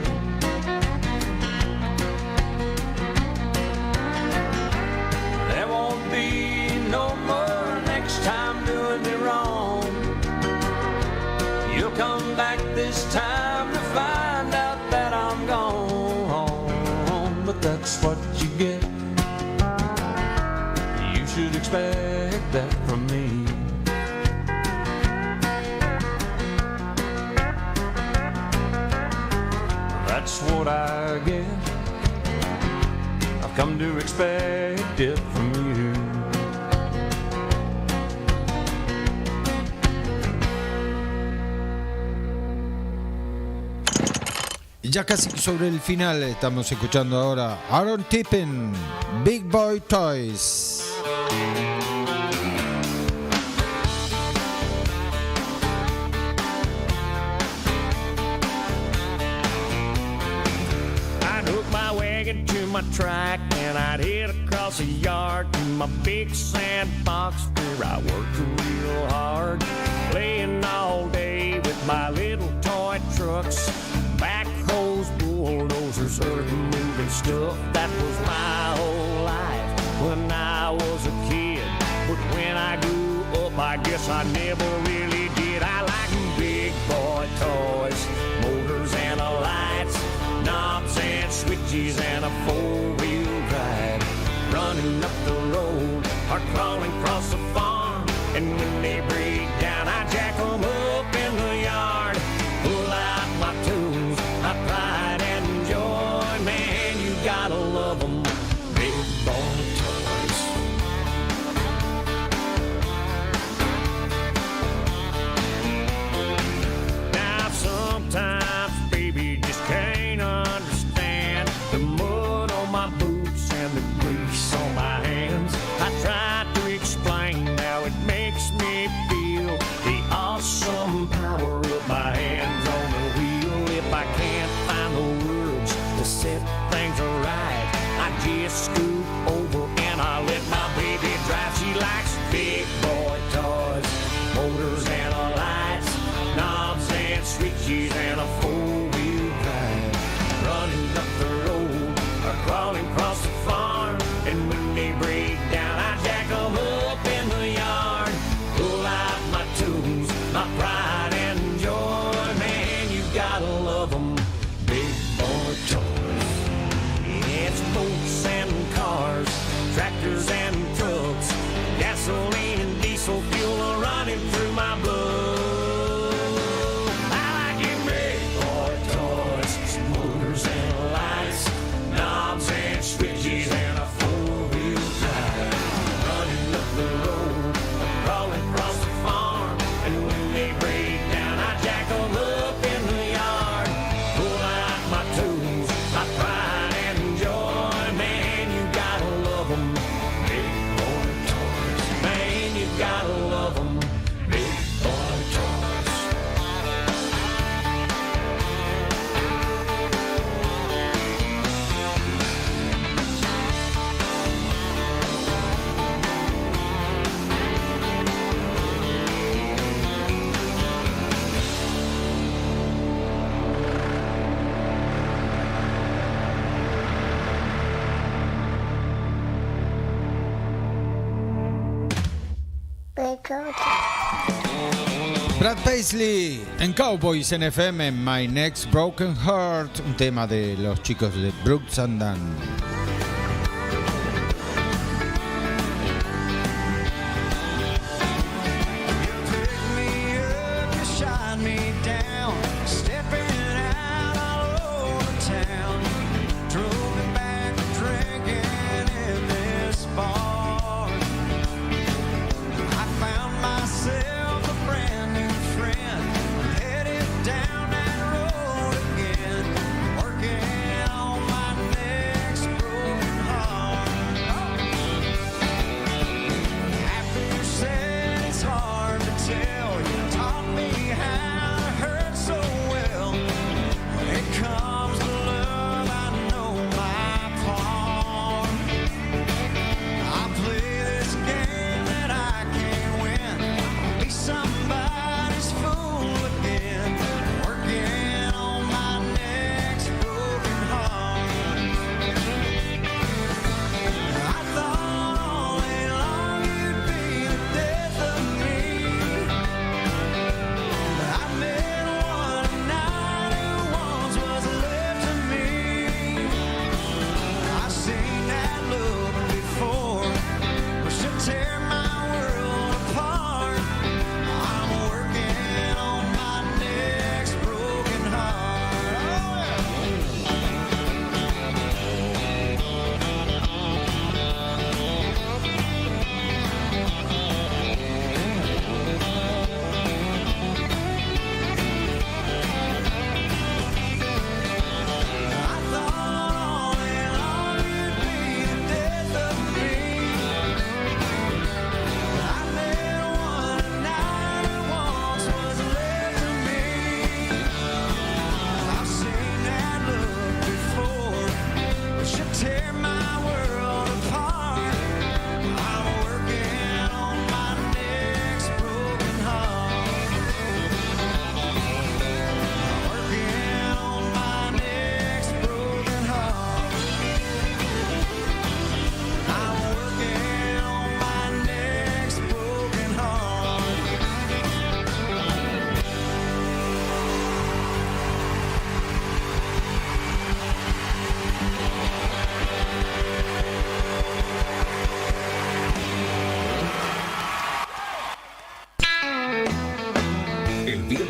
S17: No more next time doing me wrong. You'll come back this time to find out that I'm gone, but that's what you get. You should expect that from me. That's what I get. I've come to expect it from you.
S8: Ya casi sobre el final estamos escuchando ahora Aaron Tippin, Big Boy Toys.
S10: I'd hook my wagon to my track and I'd head across the yard to my big sandbox where I worked real hard, playing all day with my little toy trucks, backhoes, bulldozers, earth moving stuff. That was my whole life when I was a kid. But when I grew up, I guess I never really did. I like big boy toys, motors and lights, knobs and switches and a four-wheel drive, running up the road or crawling across the farm. And when they break down, I jack them up in the yard, pull out my tunes, my pride and joy. Man, you gotta love them, big boy toys. Now sometimes, baby, you just can't understand the mud on my boots and the grease on my hands. I try to explain how it makes me feel, the awesome power of my hands on the wheel. If I can't find the words to set things right, I just scoot over and I let my baby drive. She likes big boy toys, motors and lights, knobs and switches and a four-wheel drive, running up the road or crawling across the farm. And when they break down, I jack them up in the yard, pull out my tunes, my pride and joy. Man, you gotta love them, big boy toys. It's boats and cars, tractors and trucks, gasoline and diesel fuel are running through my blood. I like it big boy toys, motors and lights, knobs and switches and a four-wheel drive, running up the road, crawling across the farm. And when they break down, I jack them up in the yard, pull out my tunes, my pride and joy. Man, you gotta love them, big boy toys. Man, you gotta love them, big boy toys.
S8: Brad Paisley en Cowboys en FM, My Next Broken Heart, un tema de los chicos de Brooks and Dunn.
S19: Shine me down, stepping out all over town. Drove me back drinking in this bar. I found myself a brand new friend, headed down that road again, working on my next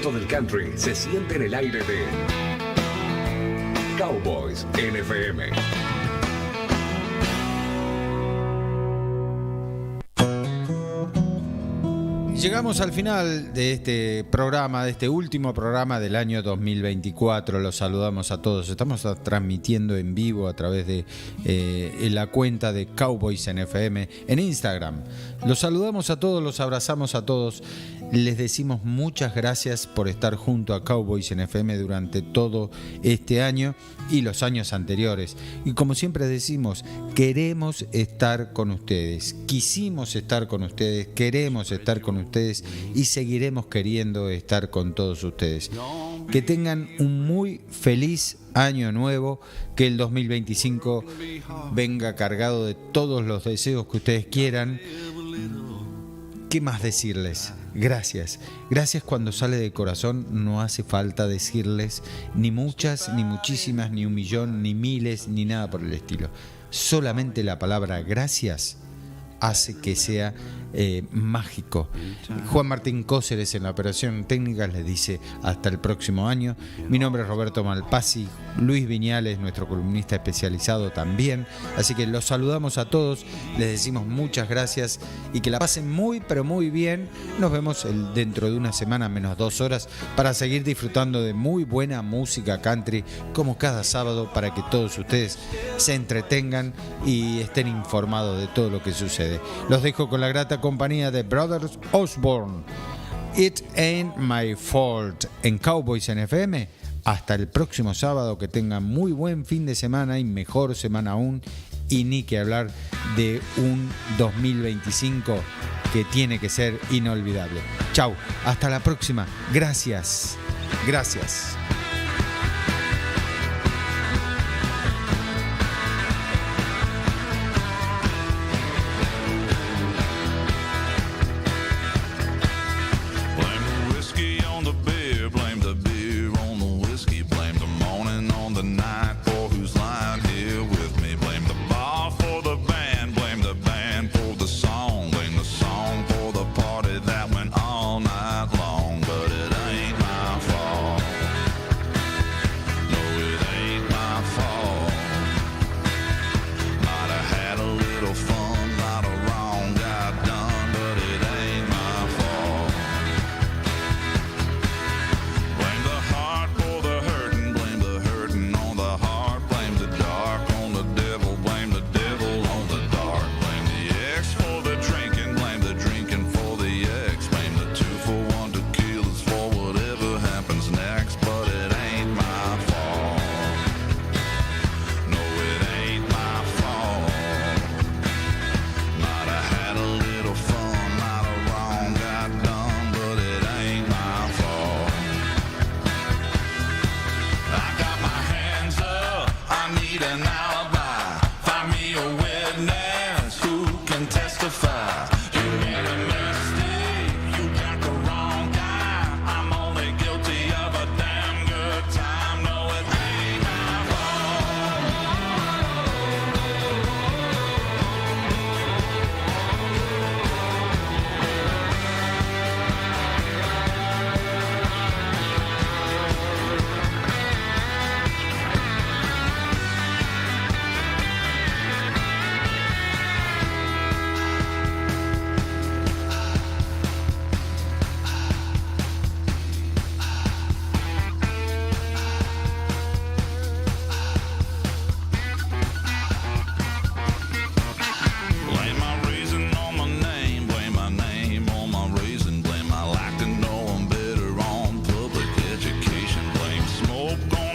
S15: viento del country se siente en el aire de Cowboys NFM.
S8: Llegamos al final de este programa, de este último programa del año 2024. Los saludamos a todos. Estamos transmitiendo en vivo a través de la cuenta de Cowboys NFM en Instagram. Los saludamos a todos, los abrazamos a todos. Les decimos muchas gracias por estar junto a Cowboys NFM durante todo este año y los años anteriores. Y como siempre decimos, queremos estar con ustedes. Quisimos estar con ustedes, queremos estar con ustedes y seguiremos queriendo estar con todos ustedes. Que tengan un muy feliz año nuevo, que el 2025 venga cargado de todos los deseos que ustedes quieran. ¿Qué más decirles? Gracias. Gracias cuando sale de corazón, no hace falta decirles ni muchas, ni muchísimas, ni 1.000.000, ni miles, ni nada por el estilo. Solamente la palabra gracias hace que sea mágico. Juan Martín Cóceres en la operación técnica les dice hasta el próximo año. Mi nombre es Roberto Malpasi, Luis Viñales, nuestro columnista especializado también. Así que los saludamos a todos, les decimos muchas gracias y que la pasen muy pero muy bien. Nos vemos dentro de una semana menos 2 horas para seguir disfrutando de muy buena música country como cada sábado, para que todos ustedes se entretengan y estén informados de todo lo que sucede. Los dejo con la grata compañía de Brothers Osborne, It Ain't My Fault, en Cowboys NFM. Hasta el próximo sábado, que tengan muy buen fin de semana y mejor semana aún, y ni que hablar de un 2025 que tiene que ser inolvidable. Chau, hasta la próxima. Gracias. Gracias.